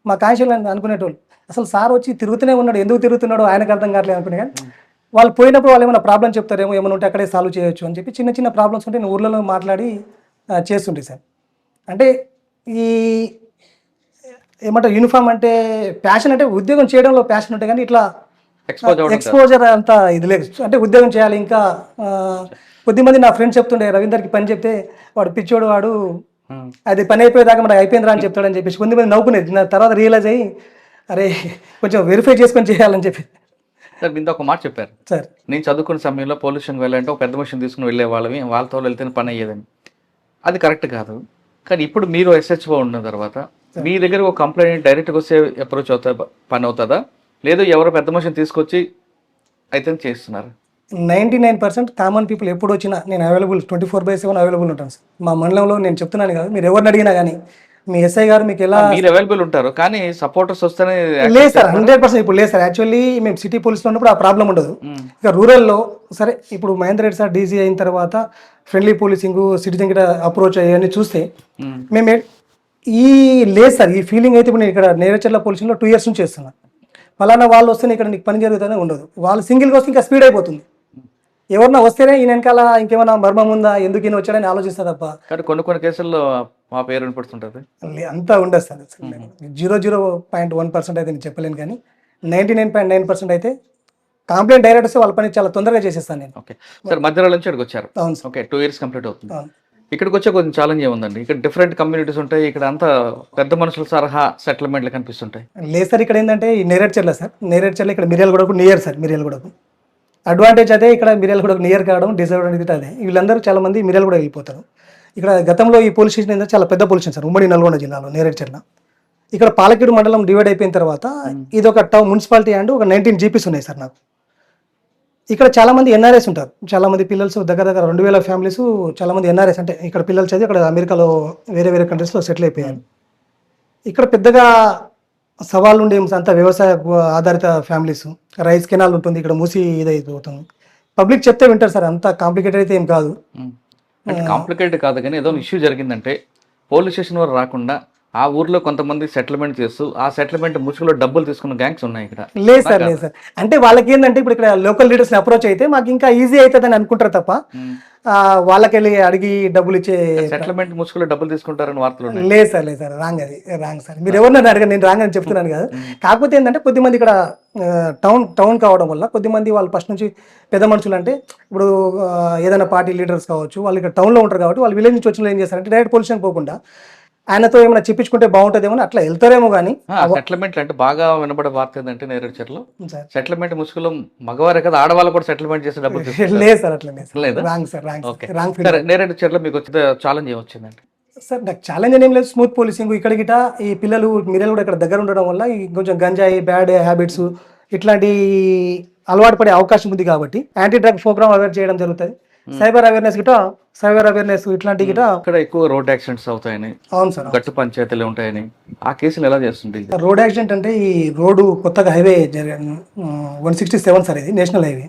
మా కాన్షియల్ అనుకునేటోళ్ళు అసలు సార్ వచ్చి తిరుగుతూనే ఉన్నాడు, ఎందుకు తిరుగుతున్నాడో ఆయనకు అర్థం కావట్లేదు అనుకునే. కానీ వాళ్ళు పోయినప్పుడు వాళ్ళు ఏమైనా ప్రాబ్లం చెప్తారేమో, ఏమైనా ఉంటే అక్కడే సాల్వ్ చేయొచ్చు అని చెప్పి చిన్న చిన్న ప్రాబ్లమ్స్ ఉంటే నేను ఊర్లలో మాట్లాడి చేస్తుంటే సార్. అంటే ఈ ఏమంటారు యూనిఫామ్ అంటే ప్యాషన్, అంటే ఉద్యోగం చేయడంలో ప్యాషన్ ఉంటాయి కానీ ఇట్లా ఎక్స్పోజర్ అంతా ఇది లేదు. అంటే ఉద్యోగం చేయాలి. ఇంకా కొద్దిమంది నా ఫ్రెండ్స్ చెప్తుండే రవీందర్కి పని చెప్తే వాడు పిచ్చోడు, వాడు అది పని అయిపోయేదాకా మనకు అయిపోయిందిరా అని చెప్తాడని చెప్పేసి కొంతమంది నవ్వుకునేది. నా తర్వాత రియలైజ్ అయ్యి అరే కొంచెం వెరిఫై చేసుకొని చేయాలని చెప్పి. సార్ మీరు ఒక మాట చెప్పారు సార్, నేను చదువుకున్న సమయంలో పోలీస్ స్టేషన్కి వెళ్ళాలంటే ఒక పెద్ద మనిషిని తీసుకుని వెళ్ళే వాళ్ళవి, వాళ్ళతో వెళ్తేనే పని అయ్యేదని. అది కరెక్ట్ కాదు. కానీ ఇప్పుడు మీరు SHO ఉన్న తర్వాత మీ దగ్గర ఒక కంప్లైంట్ డైరెక్ట్గా వస్తే అప్రోచ్ అవుతా పని అవుతుందా, లేదు ఎవరో పెద్ద మనిషిని తీసుకొచ్చి అయితే చేస్తున్నారు? 99% కామన్ పీపుల్ ఎప్పుడు వచ్చినా నేను అవైలబుల్ 24/7 అవైలబుల్ ఉంటాను సార్. మా మండలంలో నేను చెప్తున్నాను కదా, మీరు ఎవరిని అడిగినా కానీ మీ ఎస్ఐ గారు మీకు ఎలా మీరు అవైలబుల్ ఉంటారు, కానీ సపోర్టర్స్ వస్తేనే లేదు సార్. 100% ఇప్పుడు లేదు సార్. యాక్చువల్లీ మేము సిటీ పోలీస్లో ఉన్నప్పుడు ఆ ప్రాబ్లం ఉండదు. ఇక రూరల్లో సరే ఇప్పుడు మహేందర్ రెడ్డి సార్ డీజీ అయిన తర్వాత ఫ్రెండ్లీ పోలీసింగ్ సిటిజన్ గిట్ట అప్రోచ్ అయ్యని చూస్తే మేము ఈ లేదు సార్ ఈ ఫీలింగ్ అయితే ఇప్పుడు నేను ఇక్కడ నేరేచర్ల పోలీసింగ్లో 2 years నుంచి చేస్తున్నాను. ఫలానా వాళ్ళు వస్తేనే ఇక్కడ నీకు పని జరుగుతుందని ఉండదు. వాళ్ళు సింగిల్గా వస్తే ఇంకా స్పీడ్ అయిపోతుంది. ఎవరన్నా వస్తేనే ఈయన వెనకాల ఇంకేమైనా మర్మం ఉందా, ఎందుకు ఈయన వచ్చాడని ఆలోచిస్తారు తప్ప కానీ కొన్ని కేసుల్లో మా పేరు వినపడుతుంటుంది. అంతా ఉండదు సార్. 0.01% అయితే నేను చెప్పలేను, కానీ 99.9% అయితే కంప్లైంట్ డైరెక్ట్ వస్తే వాళ్ళ పని చాలా తొందరగా చేసేస్తాను నేను. ఓకే సార్, మధ్యలో నుంచి ఇక్కడికి వచ్చారు. అవును సార్. ఓకే, 2 years కంప్లీట్ అవుతుంది. అవును. ఇక్కడికి వచ్చే కొంచెం ఛాలెంజ్ ఏముందండి? ఇక్కడ డిఫరెంట్ కమ్యూనిటీస్ ఉంటాయి, ఇక్కడ అంతా పెద్ద మనుషుల సరహా సెటిల్మెంట్లు కనిపిస్తుంటాయి. లేదు సార్, ఇక్కడ ఏంటంటే ఈ నేరేడ్చర్ల సార్, నేరేడ్చర్ల ఇక్కడ మిర్యాలగూడకు నియర్ సార్. మిర్యాలగూడకు అడ్వాంటేజ్ అదే, ఇక్కడ మిర్యాలగూడకు నియర్ కావడం, డిసడ్వాంటేజ్ అదే. వీళ్ళందరూ చాలా మంది మిర్యాలగూడ వెళ్ళిపోతారు. ఇక్కడ గతంలో ఈ పోలీస్ స్టేషన్ ఏంటంటే చాలా పెద్ద పోలీస్ స్టేషన్ సార్, ఉమ్మడి నల్గొండ జిల్లాలో నేరేడ్చర్ల. ఇక్కడ పాలకేడు మండలం డివైడ్ అయిపోయిన తర్వాత ఇది ఒక టౌన్ మున్సిపాలిటీ అండ్ ఒక 19 జీపీస్ ఉన్నాయి సార్ నాకు. ఇక్కడ చాలా మంది ఎన్ఆర్ఎస్ ఉంటారు, చాలా మంది పిల్లలు, దగ్గర 2000 ఫ్యామిలీస్, చాలా మంది ఎన్ఆర్ఎస్ అంటే ఇక్కడ పిల్లలు చదివి ఇక్కడ అమెరికాలో వేరే కంట్రీస్లో సెటిల్ అయిపోయారు. ఇక్కడ పెద్దగా సవాళ్ళు ఉండే అంతా వ్యవసాయ ఆధారిత ఫ్యామిలీస్, రైస్ కెనాల్ ఉంటుంది, ఇక్కడ మూసి ఇదైపోతుంది. పబ్లిక్ చెప్తే వింటారు సార్, అంత కాంప్లికేటెడ్ అయితే ఏం కాదు. అంటే కాంప్లికేటెడ్ కాదు, కానీ ఏదో ఇష్యూ జరిగిందంటే పోలీస్ స్టేషన్ వరకు రాకుండా ఆ ఊర్లో కొంతమంది సెటిల్మెంట్ చేస్తూ ఆ సెటిల్మెంట్ ముసుగులో డబ్బులు తీసుకున్న గ్యాంగ్స్ ఉన్నాయి ఇక్కడ. లేదు సార్, లేదు సార్. అంటే వాళ్ళకి ఏంటంటే ఇప్పుడు ఇక్కడ లోకల్ లీడర్స్ని అప్రోచ్ అయితే మాకు ఇంకా ఈజీ అవుతుందని అనుకుంటారు తప్ప వాళ్ళకి వెళ్ళి అడిగి డబ్బులు ఇచ్చే సెటిల్మెంట్ ముసుగులో డబ్బులు తీసుకుంటారని వార్తలు ఉన్నాయి. లేదు సార్, లేదు సార్, రాంగ్, అది రాంగ్ సార్. మీరు ఎవరినైనా అడగండి, నేను రాంగ్ అని చెప్తున్నాను కదా. కాకపోతే ఏంటంటే కొద్దిమంది ఇక్కడ టౌన్ కావడం వల్ల కొద్దిమంది వాళ్ళు ఫస్ట్ నుంచి పెద్ద మనుషులు, అంటే ఇప్పుడు ఏదైనా పార్టీ లీడర్స్ కావచ్చు, వాళ్ళు ఇక్కడ టౌన్లో ఉంటారు కాబట్టి వాళ్ళు విలేజ్ నుంచి వచ్చిన ఏం చేస్తారంటే డైరెక్ట్ పోలీస్ స్టేషన్ పోకుండా ఆయనతో ఏమైనా చెప్పించుకుంటే బాగుంటుందేమో అట్లా వెళ్తారేమో. కానీ సెటిల్మెంట్ అంటే బాగా వినబడే వార్త ఏంటంటే నేరేడ్చర్లో సెటిల్మెంట్ ముసుగులో మగవారే కదా ఆడవాళ్ళు కూడా సెటిల్మెంట్ చేసే డబ్బులు లేదు సార్, అట్లా లేదు. Wrong sir, wrong. నేరేడ్చర్లో మీకు ఛాలెంజ్ ఏమొచ్చిందండి? సార్ నాకు ఛాలెంజ్ ఏం లేదు, స్మూత్ పోలీసింగ్. ఇక్కడ గిట ఈ పిల్లలు కూడా ఇక్కడ దగ్గర ఉండడం వల్ల ఈ కొంచెం గంజాయి, బ్యాడ్ హ్యాబిట్స్ ఇట్లాంటి అలవాటు పడే అవకాశం ఉంది కాబట్టి యాంటీ డ్రగ్ ప్రోగ్రామ్ అవేర్ చేయడం జరుగుతుంది. సైబర్ అవేర్నెస్ ఇట్లాంటి గిట ఇక్కడ ఎక్కువ రోడ్ యాక్సిడెంట్స్ అవుతాయని, అవును సార్, గట్టు పంచాయతీలు ఉంటాయని, ఆ కేసులు ఎలా చేస్తుంది? రోడ్ యాక్సిడెంట్ అంటే ఈ రోడ్డు కొత్తగా హైవే 167 సార్, ఇది నేషనల్ హైవే.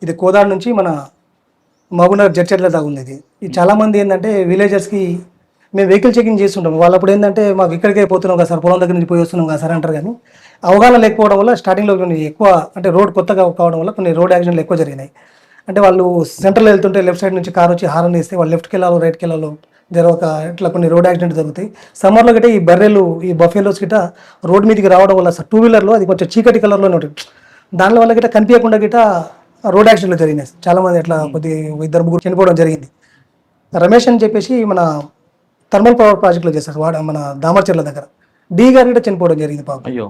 ఇది కోదాడ నుంచి మన మహబూబ్నగర్ జడ్చర్ల దాకా ఉంది. ఇది చాలా మంది ఏంటంటే విలేజర్స్కి మేము వెహికల్ చెకింగ్ చేస్తుంటాం. వాళ్ళు అప్పుడు ఏంటంటే మాకు ఇక్కడికే పోతున్నాం కదా సార్, పొలం దగ్గర నుంచి పోయి వస్తున్నాం కదా సార్ అంటారు. కానీ అవగాహన లేకపోవడం వల్ల స్టార్టింగ్లో కొన్ని ఎక్కువ, అంటే రోడ్ కొత్తగా కావడం వల్ల కొన్ని రోడ్ యాక్సిడెంట్లు ఎక్కువ జరిగినాయి. అంటే వాళ్ళు సెంటర్లో వెళ్తుంటే లెఫ్ట్ సైడ్ నుంచి కారు వచ్చి హారన్ వేస్తే వాళ్ళు లెఫ్ట్కి వెళ్ళాలో రైట్కి వెళ్ళాలో జరగక ఇట్లా కొన్ని రోడ్ యాక్సిడెంట్ జరుగుతాయి. సమ్మర్లో గిట్ట ఈ బర్రెలు, ఈ బఫేలోస్ గిట్ట రోడ్ మీదకి రావడం వల్ల సార్ 2-వీలర్లో అది కొంచెం చీకటి కలర్లోనే ఉంటుంది, దాని వల్ల గిట్ట కనిపించకుండా గిట్ట రోడ్ యాక్సిడెంట్లు జరిగినాయి. చాలా మంది అట్లా 2-3 చనిపోవడం జరిగింది. రమేష్ అని చెప్పేసి మన థర్మల్ పవర్ ప్రాజెక్ట్లో చేస్తారు, మన దామర్చర్ల దగ్గర డి గారు గిట్ట చనిపోవడం జరిగింది పాపం. అయ్యో.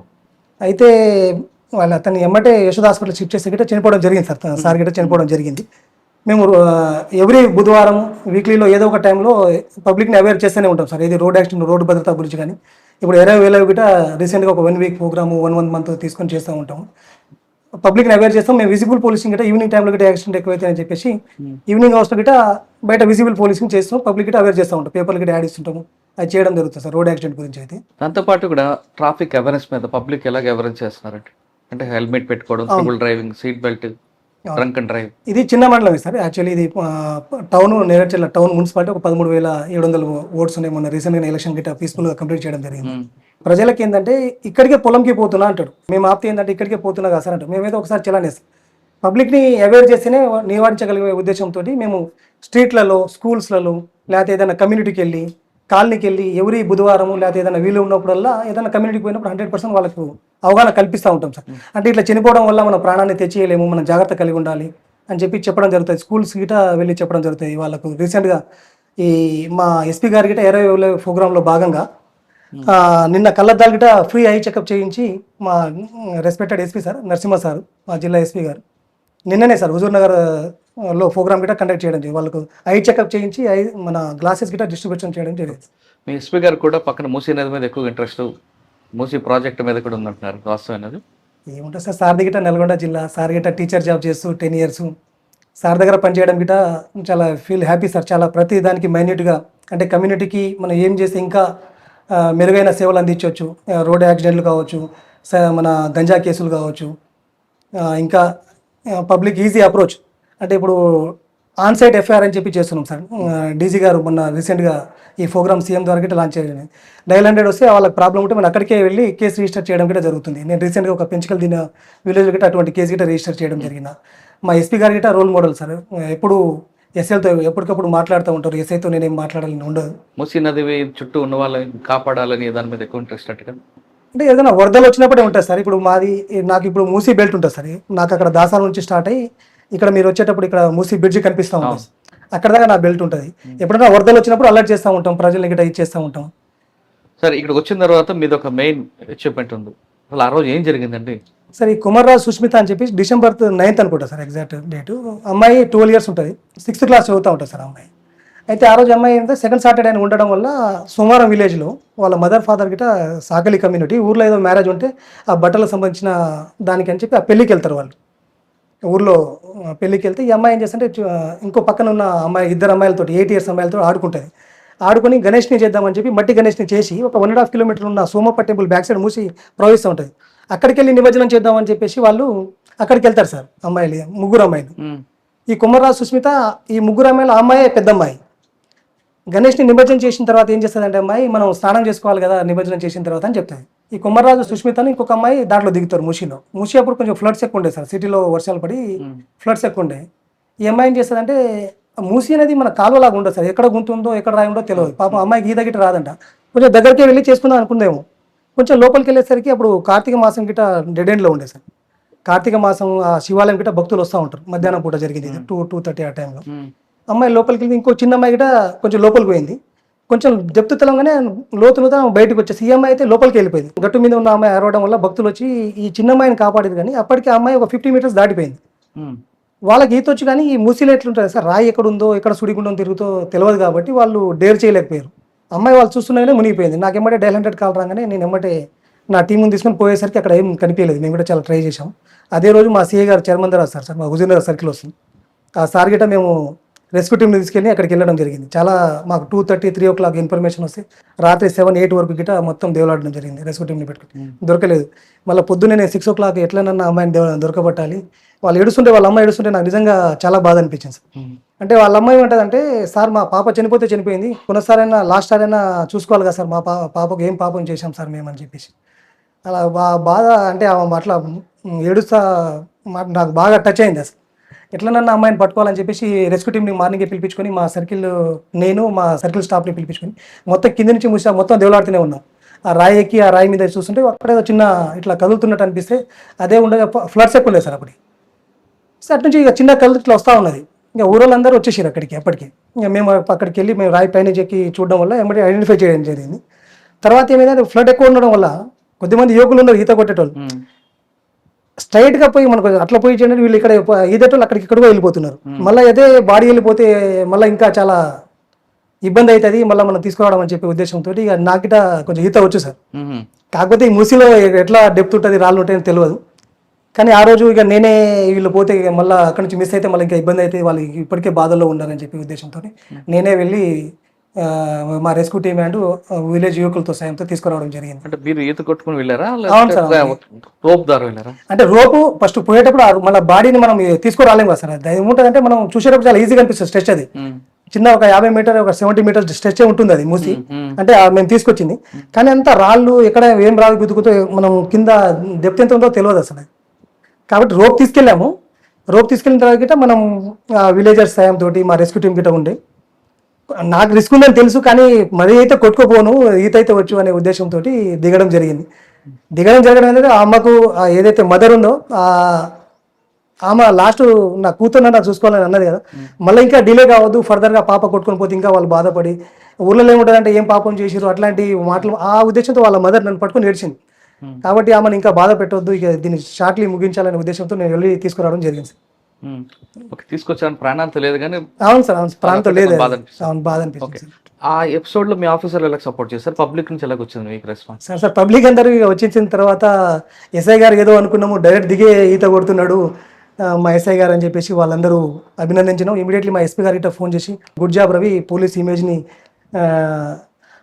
అయితే వాళ్ళు అతన్ని ఎమ్మటే యశోద హాస్పిటల్ షిఫ్ట్ చేస్తే గిట్ట చనిపోవడం జరిగింది సార్ గిట్ట చనిపోవడం జరిగింది. మేము ఎవ్రీ బుధవారం వీక్లీలో ఏదో ఒక టైంలో పబ్లిక్ని అవేర్ చేస్తూనే ఉంటాం సార్, ఇది రోడ్ యాక్సిడెంట్, రోడ్డు భద్రత గురించి. కానీ ఇప్పుడు 20,000 గిట్ట రీసెంట్గా ఒక 1 week ప్రోగ్రాము 1 month తీసుకొని చేస్తూ ఉంటాము. పబ్లిక్ని అవేర్ చేస్తాం. మేము విజిబుల్ పోలీసింగ్ గిట్ట ఈవినింగ్ టైంలో గిట్ట యాక్సిడెంట్ ఎక్కువైతే అని చెప్పేసి ఈవినింగ్ అవర్స్లో గిట్ట బయట విజిబుల్ పోలీసింగ్ చేస్తాం, పబ్లిక్ గిట్ట అవేర్ చేస్తూ ఉంటాం, పేపర్లు గిట్ట యాడ్ ఇస్తుంటాము. అది చేయడం జరుగుతుంది సార్ రోడ్ యాక్సిడెంట్ గురించి. అయితే దాంతోపాటు కూడా ట్రాఫిక్ అవేర్నెస్ మీద పబ్లిక్ ఎలాగ అవేర్నెస్ చేస్తున్నారంటే, అంటే హెల్మెట్ పెట్టుకోవడం, triple driving, seat belt, drunk and drive. ఇది చిన్న మండలం సార్. యాక్చువల్లీ ఇది టౌన్ నేరేడ్చర్ల టౌన్ మున్సిపాలిటీ ఒక 13,700 ఓట్స్ ఉన్నాయి. మొన్న రీసెంట్గా ఎలక్షన్ గిట్ట పీస్ఫుల్గా కంప్లీట్ చేయడం జరిగింది. ప్రజలకి ఏంటంటే ఇక్కడికే పొలంకి పోతున్నా అంటాడు, మేము ఆపితే ఏంటంటే ఇక్కడికే పోతున్నా కదా సార్ అంటాడు. మేమైతే ఒకసారి చలాన్ చేస్తాం, పబ్లిక్ని అవేర్ చేస్తేనే నివారించగలిగే ఉద్దేశంతో మేము స్ట్రీట్లలో, స్కూల్స్లలో, లేకపోతే ఏదైనా కమ్యూనిటీకి వెళ్ళి, కాలనీకి వెళ్ళి ఎవరి బుధవారం లేకపోతే ఏదైనా వీలు ఉన్నప్పుడల్లా ఏదైనా కమ్యూనిటీకి పోయినప్పుడు 100% వాళ్ళకు అవగాహన కల్పిస్తూ ఉంటాం సార్. అంటే ఇట్లా చనిపోవడం వల్ల మన ప్రాణాన్ని తెచ్చేయలేము, మనం జాగ్రత్త కలిగి ఉండాలి అని చెప్పి చెప్పడం జరుగుతుంది. స్కూల్స్ గిట వెళ్ళి చెప్పడం జరుగుతుంది వాళ్ళకు. రీసెంట్గా ఈ మా ఎస్పీ గారి గిట 20 ప్రోగ్రాంలో భాగంగా నిన్న కళ్ళద్దాలు గిట ఫ్రీ ఐ చెకప్ చేయించి మా respected SP sir Narasimha sir, మా జిల్లా ఎస్పీ గారు నిన్ననే సార్ హుజూర్ నగర్లో ప్రోగ్రామ్ గిట్ట కండక్ట్ చేయడం జరిగింది. వాళ్ళకు ఐ చెకప్ చేయించి మన గ్లాసెస్ గిట్ట డిస్ట్రిబ్యూషన్ చేయడం జరిగింది. మీ ఎస్పీ గారు కూడా పక్కన మూసీ నది మీద ఎక్కువ ఇంట్రెస్ట్, మూసీ ప్రాజెక్ట్ మీద కూడా ఉందంటున్నారు, వాస్తవం అనేది ఏముంటుంది సార్? సార్ గిట్ట నల్గొండ జిల్లా, సార్ గిట్ట టీచర్ జాబ్ చేస్తూ 10 years సార్ దగ్గర పనిచేయడం గిట్ట చాలా ఫీల్ హ్యాపీ సార్. చాలా ప్రతి దానికి మైన్యూట్గా, అంటే కమ్యూనిటీకి మనం ఏం చేస్తే ఇంకా మెరుగైన సేవలు అందించవచ్చు. రోడ్ యాక్సిడెంట్లు కావచ్చు, మన గంజా కేసులు కావచ్చు, ఇంకా పబ్లిక్ ఈజీ అప్రోచ్. అంటే ఇప్పుడు ఆన్ సైట్ ఎఫ్ఐఆర్ అని చెప్పి చేస్తున్నాం సార్. డీజీ గారు మొన్న రీసెంట్గా ఈ ప్రోగ్రామ్ సీఎం ద్వారా గిట్ట లాంచ్ చేయడం, డయల్ 100 వస్తే వాళ్ళకి ప్రాబ్లం ఉంటే మనం అక్కడికే వెళ్ళి కేసు రిజిస్టర్ చేయడం కూడా జరుగుతుంది. నేను రీసెంట్గా ఒక పెంచుకల్ దీని విలేజ్ గిట్ట అటువంటి కేసు గిట్ట రిజిస్టర్ చేయడం జరిగిన. మా ఎస్పీ గారు గిట్ట రోల్ మోడల్ సార్. ఎప్పుడు ఎస్ఐలతో ఎప్పటికప్పుడు మాట్లాడుతూ ఉంటారు. ఎస్ఐతో నేనేం మాట్లాడాలని ఉండదు. మూసీ నది చుట్టూ ఉన్న వాళ్ళని కాపాడాలని దాని మీద ఎక్కువ ఇంట్రెస్ట్ అట్టుగా. అంటే ఏదైనా వరదలు వచ్చినప్పుడే ఉంటుంది సార్. ఇప్పుడు నాకు ఇప్పుడు మూసీ బెల్ట్ ఉంటుంది సార్. నాకు అక్కడ దాసాల నుంచి స్టార్ట్ అయ్యి ఇక్కడ మీరు వచ్చేటప్పుడు ఇక్కడ మూసీ బ్రిడ్జ్ కనిపిస్తూ ఉంటుంది. అక్కడ దాకా నా బెల్ట్ ఉంటుంది. ఎప్పుడైనా వరదలు వచ్చినప్పుడు అలర్ట్ చేస్తూ ఉంటాం, ప్రజలు ఇక్కడ ఇచ్చేస్తూ ఉంటాం. సార్ ఇక్కడికి వచ్చిన తర్వాత మీది ఒక మెయిన్ అచీవ్మెంట్ ఉంది. అసలు ఆ రోజు ఏం జరిగిందండి? సార్ ఈ కుమార్రాజు సుష్మిత అని చెప్పి December 9th అనుకుంటా సార్ ఎగ్జాక్ట్ డేటు. అమ్మాయి 12 years ఉంటుంది, 6th class చదువుతూ ఉంటుంది సార్ అమ్మాయి. అయితే ఆ రోజు అమ్మాయి ఏంటంటే సెకండ్ సాటర్డే అని ఉండడం వల్ల సోమవారం విలేజ్లో వాళ్ళ మదర్ ఫాదర్ గిట సాకలి కమ్యూనిటీ ఊర్లో ఏదో మ్యారేజ్ ఉంటే ఆ బట్టలకు సంబంధించిన దానికి అని చెప్పి ఆ పెళ్ళికి వెళ్తారు వాళ్ళు. ఊర్లో పెళ్ళికి వెళ్తే ఈ అమ్మాయి ఏం చేస్తుంటే ఇంకో పక్కన ఉన్న అమ్మాయి 2 అమ్మాయిలతో 8 years అమ్మాయిలతో ఆడుకుంటుంది. ఆడుకొని గణేష్ని చేద్దామని చెప్పి మట్టి గణేష్ని చేసి ఒక 1.5 kilometer ఉన్న సోమప్ప టెంపుల్ బ్యాక్ సైడ్ మూసి ప్రవహిస్తూ ఉంటుంది. అక్కడికి వెళ్ళి నిమజ్జనం చేద్దామని చెప్పేసి వాళ్ళు అక్కడికి వెళ్తారు సార్. అమ్మాయిలు 3 అమ్మాయిలు. ఈ కుమార్రాజు సుష్మిత ఈ 3 అమ్మాయిలు, ఆ అమ్మాయి పెద్ద అమ్మాయి. గణేష్ని నిమజ్జనం చేసిన తర్వాత ఏం చేస్తుందంటే అమ్మాయి మనం స్నానం చేసుకోవాలి కదా నిమజ్జనం చేసిన తర్వాత అని చెప్తుంది. ఈ కుమార్రాజు సుష్మితని ఇంకొక అమ్మాయి దాంట్లో దిగుతారు మూసీలో. మూసీ అప్పుడు కొంచెం ఫ్లడ్స్ ఎక్కువ ఉండే సార్, సిటీలో వర్షాలు పడి ఫ్లడ్స్ ఎక్కువ ఉండే. ఈ అమ్మాయి ఏం చేస్తుందంటే మూసీ అనేది మన కాలువలాగా ఉండదు సార్. ఎక్కడ గుంత ఉందో ఎక్కడ రాయి ఉందో తెలియదు. పాపం అమ్మాయికి ఈత గిట్ట రాదంట. కొంచెం దగ్గరికి వెళ్ళి చేసుకుందాం అనుకుందేమో. కొంచెం లోపలికి వెళ్ళేసరికి అప్పుడు కార్తీక మాసం గిట్ట డెడ్ ఎండ్లో ఉండే సార్. కార్తీక మాసం ఆ శివాలయం గిట్ట భక్తులు వస్తూ ఉంటారు. మధ్యాహ్నం పూట జరిగింది 2-2:30 ఆ టైంలో. అమ్మాయి లోపలికి వెళ్ళి ఇంకో చిన్న అమ్మాయి గిట్ట కొంచెం లోపలికి పోయింది. కొంచెం డెప్త్ తెలంగానే లోతులుగా బయటకు వచ్చేసి ఈ అమ్మాయి అయితే లోపలికి వెళ్ళిపోయింది. గట్టు మీద ఉన్న అమ్మాయి అరవడం వల్ల భక్తులు వచ్చి ఈ చిన్న అమ్మాయిని కాపాడేది. కానీ అప్పటికి ఆ అమ్మాయి ఒక 50 meters దాటిపోయింది. వాళ్ళకి ఈత వచ్చి కానీ ఈ మూసీలో ఎట్లుంటుంది సార్, రాయి ఎక్కడ ఉందో ఎక్కడ సుడిగుండం తిరుగుతో తెలియదు కాబట్టి వాళ్ళు డేర్ చేయలేకపోయారు. అమ్మాయి వాళ్ళు చూస్తున్నాగానే మునిగిపోయింది. నాకు ఎమ్మటే డయల్ 100 కాల్ రాగానే నేను ఎమ్మటే నా టీంని తీసుకొని పోయేసరికి అక్కడ ఏం కనిపించలేదు. మేము కూడా చాలా ట్రై చేసాం. అదే రోజు మా సిఐ గారు చర్మందరాజు సార్ మా హుజూర్నగర్ సర్కిల్ వస్తుంది. ఆ సార్ గిట్ట మేము రెస్క్యూ టీంని తీసుకెళ్ళి అక్కడికి వెళ్ళడం జరిగింది. చాలా మాకు 2:30-3 o'clock ఇన్ఫర్మేషన్ వస్తే రాత్రి 7-8 వరకు గిట్ట మొత్తం దేవులాడడం జరిగింది. రెస్క్యూ టీంని పెట్టుకుని దొరకలేదు. మళ్ళీ పొద్దున్నే నేను 6 o'clock ఎట్లనన్నా అమ్మాయిని దొరకబట్టాలి. వాళ్ళు ఏడుస్తుంటే వాళ్ళ అమ్మాయి ఏడుస్తుంటే నాకు నిజంగా చాలా బాధ అనిపించింది సార్. అంటే వాళ్ళ అమ్మాయి ఏమంటుందంటే సార్ మా పాప చనిపోతే చనిపోయింది, కొనసారైనా లాస్ట్ సారైనా చూసుకోవాలి కదా సార్, మా పాపకు ఏం పాపం చేశాం సార్ మేము అని చెప్పేసి అలా బాధ. అంటే అట్లా ఏడుస్తా నాకు బాగా టచ్ అయింది అసలు. ఎట్లనన్నా అమ్మాయిని పట్టుకోవాలని చెప్పేసి రెస్క్యూ టీంని మార్నింగే పిలిపించుకొని మా సర్కిల్ నేను మా సర్కిల్ స్టాఫ్ని పిలిపించుకొని మొత్తం కింది నుంచి మూసా మొత్తం దేవులాడుతూనే ఉన్నాం. ఆ రాయి ఎక్కి ఆ రాయి మీద చూస్తుంటే అక్కడే చిన్న ఇట్లా కదులుతున్నట్టు అనిపిస్తే అదే ఉండగా ఫ్లడ్స్ ఎక్కువ లేదు సార్ అప్పటికి. సో అటు నుంచి ఇక చిన్న కళ్ళు ఇట్లా వస్తూ ఉన్నది. ఇంకా ఊరోళ్ళందరూ వచ్చేసారు అక్కడికి. అప్పటికి ఇంకా మేము అక్కడికి వెళ్ళి మేము రాయి పైన ఎక్కి చూడడం వల్ల ఎమ్మటి ఐడెంటిఫై చేయడం జరిగింది. తర్వాత ఏమైందంటే ఫ్లడ్ ఎక్కువ ఉండడం వల్ల కొద్దిమంది యువకులు ఉన్నారు ఈత కొట్టేటోళ్ళు. స్ట్రైట్గా పోయి మనకు అట్లా పోయి చేయండి వీళ్ళు ఇక్కడ ఈదేటోళ్ళు అక్కడికి ఇక్కడికి వెళ్ళిపోతున్నారు. మళ్ళీ అదే బాడీ వెళ్ళిపోతే మళ్ళీ ఇంకా చాలా ఇబ్బంది అవుతుంది, మళ్ళీ మనం తీసుకురావడం అని చెప్పే ఉద్దేశంతో ఇక నాకిట కొంచెం ఈత వచ్చు సార్. కాకపోతే ఈ మూసీలో ఎట్లా డెప్త్ ఉంటుంది రాళ్ళు ఉంటాయని తెలియదు. కానీ ఆ రోజు ఇక నేనే వీళ్ళు పోతే మళ్ళీ అక్కడి నుంచి మిస్ అయితే మళ్ళీ ఇంకా ఇబ్బంది అయితే వాళ్ళు ఇప్పటికే బాధల్లో ఉండాలని చెప్పే ఉద్దేశంతో నేనే వెళ్ళి మా రెస్క్యూ టీమ్ అండ్ విలేజ్ యువకులతో సాయంతో తీసుకురావడం జరిగింది. అంటే మీరు ఈత కొట్టుకుని వెళ్ళారా? అవును సార్. రోప్ ద్వారా వెళ్ళారా? అంటే రోపు ఫస్ట్ పోయేటప్పుడు మన బాడీని మనం తీసుకురాలేము కదా సార్. అది ఏముంటుందంటే మనం చూసేటప్పుడు చాలా ఈజీగా అనిపిస్తుంది స్ట్రెచ్. అది చిన్న ఒక 50 meters ఒక 70 meters స్ట్రెచ్ ఉంటుంది అది మూసి. అంటే మేము తీసుకొచ్చింది కానీ అంత రాళ్ళు ఎక్కడ ఏం రాళ్ళు గుద్దుకుతో మనం కింద డెప్త్ ఎంత ఉందో తెలియదు అసలు. కాబట్టి రోప్ తీసుకెళ్ళాము. రోప్ తీసుకెళ్ళిన తర్వాత మనం విలేజర్స్ సాయంతో మా రెస్క్యూ టీం గిట్ట ఉండే నాకు రిస్క్ ఉందని తెలుసు కానీ మరీ అయితే కొట్టుకోపోను ఈత అయితే వచ్చు అనే ఉద్దేశంతో దిగడం జరిగింది. ఏంటంటే ఆ అమ్మకు ఏదైతే మదర్ ఉందో ఆమె లాస్ట్ నా కూతురు నా చూసుకోవాలని అన్నది కదా, మళ్ళీ ఇంకా డిలే కావద్దు ఫర్దర్గా పాప కొట్టుకొని పోతే ఇంకా వాళ్ళు బాధపడి ఊళ్ళో ఏముంటుందంటే ఏం పాపం చేసిరు అట్లాంటి మాటలు ఆ ఉద్దేశంతో వాళ్ళ మదర్ నన్ను పట్టుకొని ఏడ్చింది. కాబట్టి ఆమెను ఇంకా బాధ పెట్టవద్దు, ఇక దీన్ని షార్ట్లీ ముగించాలనే ఉద్దేశంతో నేను వెళ్ళి తీసుకురావడం జరిగింది. తీసుకొచ్చాను ప్రాణాలతో లేదు కానీ. అవును సార్, అవును ప్రాణంతో లేదు, బాధ అనిపిస్తుంది. ఆ ఎపిసోడ్ లో మీ ఆఫీసర్లు ఎలా సపోర్ట్ చేస్తారు, పబ్లిక్ నుంచి ఎలా వచ్చింది మీకు రెస్పాన్స్? సార్ పబ్లిక్ అందరూ వచ్చిన తర్వాత ఎస్ఐ గారు ఏదో అనుకున్నాము డైరెక్ట్ దిగే ఈత కొడుతున్నాడు మా ఎస్ఐ గారు అని చెప్పేసి వాళ్ళందరూ అభినందించినాం. ఇమీడియట్లీ మా ఎస్పీ గారు ఇట్లా ఫోన్ చేసి గుడ్ జాబ్ రవి, పోలీస్ ఇమేజ్ని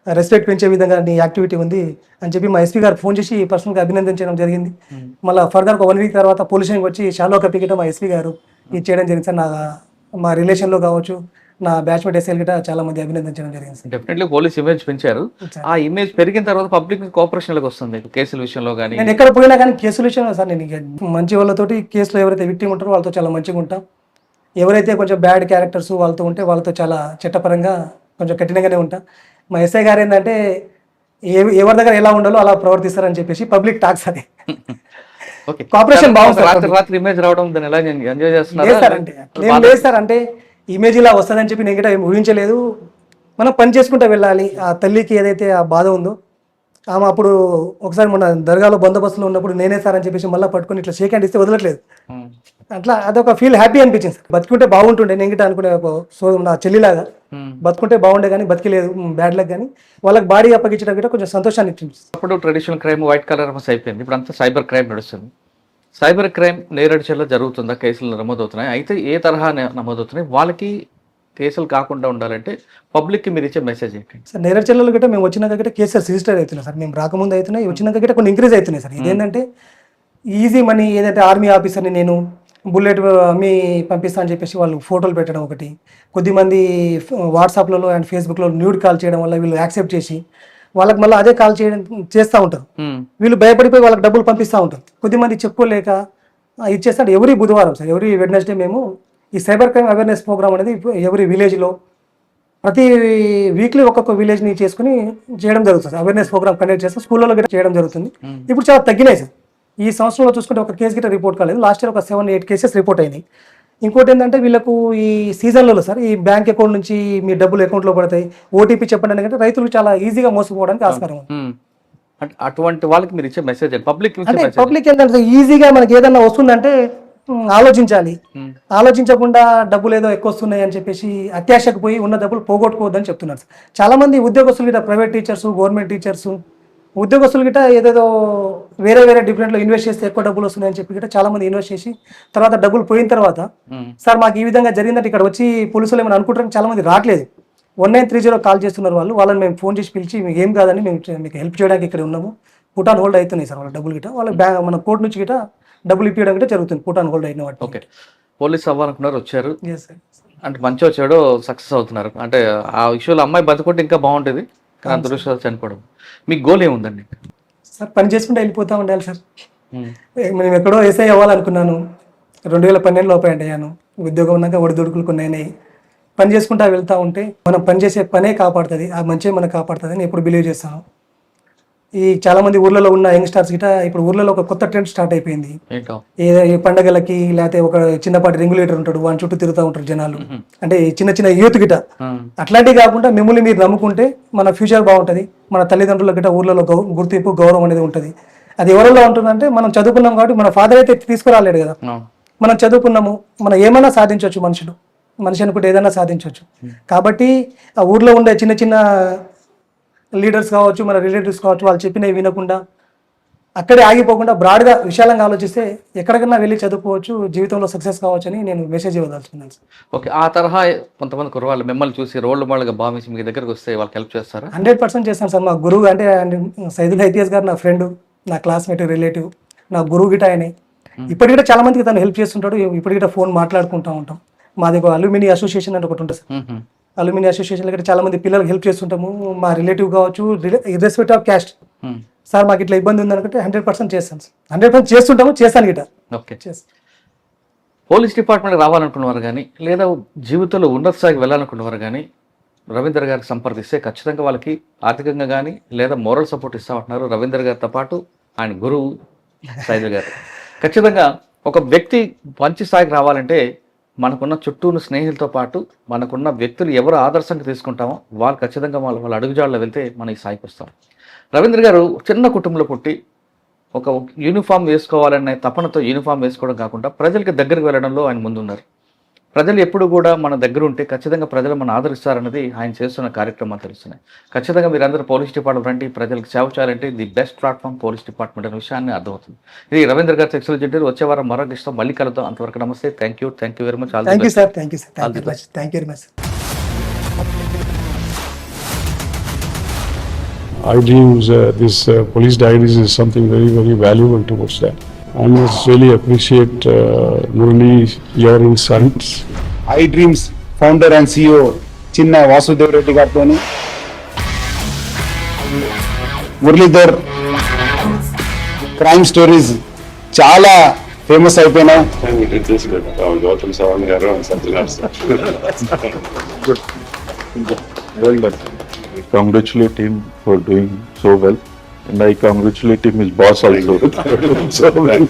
రెస్పెక్ట్ పెంచే విధంగా నీ యాక్టివిటీ ఉంది అని చెప్పి మా ఎస్పీ గారు ఫోన్ చేసి పర్సనల్గా అభినందించడం జరిగింది. మళ్ళీ ఫర్దర్ ఒక 1 week తర్వాత పోలీస్ స్టేషన్కి వచ్చి షాలో కప్పికిట మా ఎస్పీ గారు ఇది చేయడం జరిగింది సార్. మా రిలేషన్లో కావచ్చు, నా బ్యాచ్మేట్ ఎస్ఐలు గిట్ట చాలా మంది అభినందించడం జరిగింది సార్. డెఫినెట్లీ పోలీస్ ఇమేజ్ పెంచారు. సార్. ఆ ఇమేజ్ పెరిగిన తర్వాత పబ్లిక్ కోఆపరేషన్లోకి వస్తుంది కేసుల విషయంలో కానీ. నేను ఎక్కడ పోయినా కానీ కేసుల విషయంలో సార్ నేను ఇక మంచి వాళ్ళతోటి కేసులో ఎవరైతే విక్టిమ్ ఉంటారో వాళ్ళతో చాలా మంచిగా ఉంటాం. ఎవరైతే కొంచెం బ్యాడ్ క్యారెక్టర్స్ వాళ్ళతో ఉంటే వాళ్ళతో చాలా చట్టపరంగా కొంచెం కఠినంగానే ఉంటాం. మా ఎస్ఐ గారు ఏంటంటే ఎవరి దగ్గర ఎలా ఉండాలో అలా ప్రవర్తిస్తారని చెప్పేసి పబ్లిక్ టాక్స్ అది. ఓకే, కోఆపరేషన్ బాగుంది. రాత్రి ఇమేజ్ రావడం దాన్ని ఎలా ఎంజాయ్ లేదు సార్ అంటే ఏం లేదు సార్ అంటే ఇమేజ్ ఇలా వస్తుందని చెప్పి నేను గిట్ట ఏం ఊహించలేదు. మనం పని చేసుకుంటూ వెళ్ళాలి. ఆ తల్లికి ఏదైతే ఆ బాధ ఉందో ఆమె అప్పుడు ఒకసారి మన దర్గాలో బందోబస్తులో ఉన్నప్పుడు నేనే సార్ అని చెప్పేసి మళ్ళీ పట్టుకొని ఇట్లా షేక్ హ్యాండ్ ఇస్తే వదలట్లేదు. అట్లా అదొక ఫీల్ హ్యాపీ అనిపించింది సార్. బతుకుంటే బాగుంటుండే నేను గిట్ట అనుకునే సో నా చెల్లిలాగా బతుకుంటే బాగుండే కానీ బతికలేదు బ్యాడ్ లక్, కానీ వాళ్ళకి బాడీ అప్పగించడం గిట్ట కొంచెం సంతోషాన్ని ఇచ్చింది. అప్పుడు ట్రెడిషనల్ క్రైమ్ వైట్ కలర్ అయిపోయింది, ఇప్పుడు అంతా సైబర్ క్రైమ్ నడుస్తుంది. సైబర్ క్రైమ్ నేరడిచల్లో జరుగుతుందా, కేసులు నమోదవుతున్నాయి? అయితే ఏ తరహా నమోదవుతున్నాయి? వాళ్ళకి కేసులు కాకుండా ఉండాలంటే పబ్లిక్కి మీరు ఇచ్చే మెసేజ్ ఏంటి సార్? నేరచర్యలు గిట్ట మేము వచ్చినాక గిట్ట కేసెస్ రిజిస్టర్ అవుతున్నాయి సార్. మేము రాకముందు అవుతున్నాయి, వచ్చినాక గిట్ట కొన్ని ఇంక్రీజ్ అవుతున్నాయి సార్. ఇదేంటంటే ఈజీ మనీ, ఏదైతే ఆర్మీ ఆఫీసర్ని నేను బుల్లెట్ అమ్మి పంపిస్తా అని చెప్పేసి వాళ్ళు ఫోటోలు పెట్టడం ఒకటి, కొద్దిమంది వాట్సాప్లలో అండ్ ఫేస్బుక్లో న్యూడ్ కాల్ చేయడం వల్ల వీళ్ళు యాక్సెప్ట్ చేసి వాళ్ళకి మళ్ళీ అదే కాల్ చేస్తూ ఉంటారు. వీళ్ళు భయపడిపోయి వాళ్ళకి డబ్బులు పంపిస్తూ ఉంటారు. కొద్దిమంది చెప్పుకోలేక ఇచ్చేస్తాడు. ఎవరీ బుధవారం సార్, ఎవరీ వెడ్నెస్డే మేము ఈ సైబర్ క్రైమ్ అవేర్నెస్ ప్రోగ్రామ్ అనేది ఎవరీ విలేజ్లో ప్రతి వీక్లీ ఒక్కొక్క విలేజ్ని చేసుకుని చేయడం జరుగుతుంది. అవేర్నెస్ ప్రోగ్రామ్ కండక్ట్ చేస్తాం, స్కూళ్ళలో గిట్ట చేయడం జరుగుతుంది. ఇప్పుడు చాలా తగ్గినాయి సార్. ఈ సంవత్సరంలో చూసుకుంటే ఒక కేసు గిట్ట రిపోర్ట్ కాలేదు. లాస్ట్ ఇయర్ ఒక 7-8 కేసెస్ రిపోర్ట్ అయినాయి. ఇంకోటి ఏంటంటే వీళ్ళకు ఈ సీజన్లలో సార్ ఈ బ్యాంక్ అకౌంట్ నుంచి మీ డబ్బులు అకౌంట్లో పడతాయి, ఓటీపీ చెప్పండి ఎందుకంటే రైతులు చాలా ఈజీగా మోసపోవడానికి ఆస్కారం ఉంది. అటువంటి వాళ్ళకి మీరు ఇచ్చే మెసేజ్ అంటే పబ్లిక్ ఏంటంటే ఈజీగా మనకి ఏదన్నా వస్తుందంటే ఆలోచించాలి. ఆలోచించకుండా డబ్బులు ఏదో ఎక్కువ వస్తున్నాయి అని చెప్పేసి అత్యాశకు పోయి ఉన్న డబ్బులు పోగొట్టుకోవద్దని చెప్తున్నారు. చాలా మంది ఉద్యోగస్తులు గిట్ట ప్రైవేట్ టీచర్స్, గవర్నమెంట్ టీచర్స్, ఉద్యోగస్తులు గిట్ట ఏదేదో వేరే డిఫరెంట్లో ఇన్వెస్ట్ చేస్తే ఎక్కువ డబ్బులు వస్తున్నాయని చెప్పి గిట్ట చాలా మంది ఇన్వెస్ట్ చేసి తర్వాత డబ్బులు పోయిన తర్వాత సార్ మాకు ఈ విధంగా జరిగిందంటే ఇక్కడ వచ్చి పోలీసులు ఏమైనా అనుకుంటారని చాలా మంది రావట్లేదు. 1930 కాల్ చేస్తున్నారు వాళ్ళని మేము ఫోన్ చేసి పిలిచి మీకు ఏం కాదని మేము మీకు హెల్ప్ చేయడానికి ఇక్కడ ఉన్నాము, పుట్ ఆన్ హోల్డ్ అవుతున్నాయి సార్ వాళ్ళ డబ్బులు గిట్ట, వాళ్ళ మన కోర్టు నుంచి గిట్ట డబ్బులు ఇప్పించడం గిట్ట జరుగుతుంది పుట్ ఆన్ హోల్డ్ అయిన వాటి. ఓకే, పోలీస్ అవ్వాలనుకున్నారు, వచ్చారు, అంటే మంచి వచ్చాడో సక్సెస్ అవుతున్నారు. అంటే ఆ విషయంలో అమ్మాయి బతుకుంటే ఇంకా బాగుంటుంది, కానీ అదృష్టాలు చనిపోవడం. మీ గోల్ ఏముందండి? సార్ పని చేసుకుంటే వెళ్ళిపోతా ఉండాలి సార్. మేము ఎక్కడో ఎస్ఐ అవ్వాలనుకున్నాను, 2012లో అపాయింట్ అయ్యాను. ఉద్యోగం ఉన్నాక ఒడిదుడుకులు కొన్ని అయినాయి. పని చేసుకుంటా వెళ్తూ ఉంటే మనం పని చేసే పనే కాపాడుతుంది, ఆ మంచి మనకు కాపాడుతుంది అని ఎప్పుడు బిలీవ్ చేస్తాను. ఈ చాలా మంది ఊర్లలో ఉన్న యంగ్స్టర్స్ గిట్ట ఇప్పుడు ఊర్లలో ఒక కొత్త ట్రెండ్ స్టార్ట్ అయిపోయింది. ఈ పండగలకి లేకపోతే ఒక చిన్నపాటి రెగ్యులేటర్ ఉంటాడు, వాని చుట్టూ తిరుగుతూ ఉంటారు జనాలు, అంటే చిన్న యూత్ గిట్ట. అట్లాంటివి కాకుండా మిమ్మల్ని మీరు నమ్ముకుంటే మన ఫ్యూచర్ బాగుంటుంది, మన తల్లిదండ్రుల గిట్ట ఊర్లలో గుర్తింపు గౌరవం అనేది ఉంటుంది. అది ఎవరిలో ఉంటుందంటే మనం చదువుకున్నాం కాబట్టి మన ఫాదర్ అయితే తీసుకురాలేడు కదా, మనం చదువుకున్నాము, మనం ఏమైనా సాధించవచ్చు. మనిషి అనుకుంటే ఏదైనా సాధించవచ్చు. కాబట్టి ఆ ఊర్లో ఉండే చిన్న లీడర్స్ కావచ్చు, మన రిలేటివ్స్ కావచ్చు, వాళ్ళు చెప్పినవి వినకుండా అక్కడే ఆగిపోకుండా బ్రాడ్గా విశాలంగా ఆలోచిస్తే ఎక్కడికన్నా వెళ్ళి చదువుకోవచ్చు, జీవితంలో సక్సెస్ కావచ్చు అని నేను మెసేజ్ ఇవ్వదలుచుకున్నాను. ఓకే, ఆ తరహా కొంతమంది కుర్రవాళ్ళు మిమ్మల్ని చూసి రోల్ మోడల్గా భావించి మీ దగ్గరకు వస్తే వాళ్ళకి హెల్ప్ చేస్తారా? 100% చేస్తాను సార్. మా గురువు అంటే సైదుల్ ఐపీఎస్ గారు నా ఫ్రెండ్, నా క్లాస్మేట్, రిలేటివ్, నా గురువు గిట ఆయనే. ఇప్పటికిట చాలా మందికి తను హెల్ప్ చేస్తుంటాడు. ఇప్పటికిట ఫోన్ మాట్లాడుకుంటూ ఉంటాం. మాది ఒక అల్యూమిని అసోసియేషన్ అంటే ఒకటి ఉంటుంది సార్. అల్యూమిని అసోసియేషన్లో చాలా మంది పిల్లలకు హెల్ప్ చేస్తుంటాము. మా రిలేటివ్ కావచ్చు, ఇర్రెస్పెక్ట్ ఆఫ్ క్యాస్ట్. సార్ మాకు ఇట్లా ఇబ్బంది ఉందనుకుంటే 100% చేస్తాను సార్. 100% చేస్తాను గిట. ఓకే, పోలీస్ డిపార్ట్మెంట్కి రావాలనుకున్నవారు కానీ లేదా జీవితంలో ఉన్నత స్థాయికి వెళ్ళాలనుకున్నవారు కానీ రవీందర్ గారికి సంప్రదిస్తే ఖచ్చితంగా వాళ్ళకి ఆర్థికంగా కానీ లేదా మోరల్ సపోర్ట్ ఇస్తామంటున్నారు. రవీందర్ గారితో పాటు ఆయన గురువు సైదుల్ గారు. ఖచ్చితంగా ఒక వ్యక్తి మంచి స్థాయికి రావాలంటే మనకున్న చుట్టూను స్నేహితులతో పాటు మనకున్న వ్యక్తులు ఎవరు ఆదర్శంగా తీసుకుంటామో వాళ్ళు ఖచ్చితంగా వాళ్ళ అడుగుజాడలో వెళ్తే మనం ఈ స్థాయికి వస్తాం. రవీంద్ర గారు చిన్న కుటుంబంలో పుట్టి ఒక యూనిఫామ్ వేసుకోవాలనే తపనతో యూనిఫామ్ వేసుకోవడం కాకుండా ప్రజలకి దగ్గరికి వెళ్ళడంలో ఆయన ముందున్నారు. ప్రజలు ఎప్పుడు కూడా మన దగ్గర ఉంటే ఖచ్చితంగా ప్రజలు మనం ఆదరిస్తారన్నది ఆయన చేస్తున్న కార్యక్రమాలు తెలుస్తున్నాయి. ఖచ్చితంగా మీరందరూ పోలీస్ డిపార్ట్మెంట్ అంటే ప్రజలకు సేవ చేయాలంటే the best platform police department అనే విషయాన్ని అర్థమవుతుంది. ఇది రవీంద్ర గారు సెక్సువల్ జడ్జి. వచ్చే వారం మరొక ఇష్టం మళ్ళీ కలుద్దాం. అంతవరకు నమస్తే. Thank you very much. Thank you sir. Thank you very much. I believe this police diaries is something very, very valuable towards that. I must really appreciate Murali, your insights, I dreams founder and CEO చిన్న వాసుదేవ్ రెడ్డి గారితో మురళీధర్ క్రైమ్ స్టోరీస్ చాలా ఫేమస్ అయిపోయినాయి. Gautam Savan garu and Satyanar sir. Good. Well done. I congratulate him for doing so well, and I congratulate him his boss also. So well.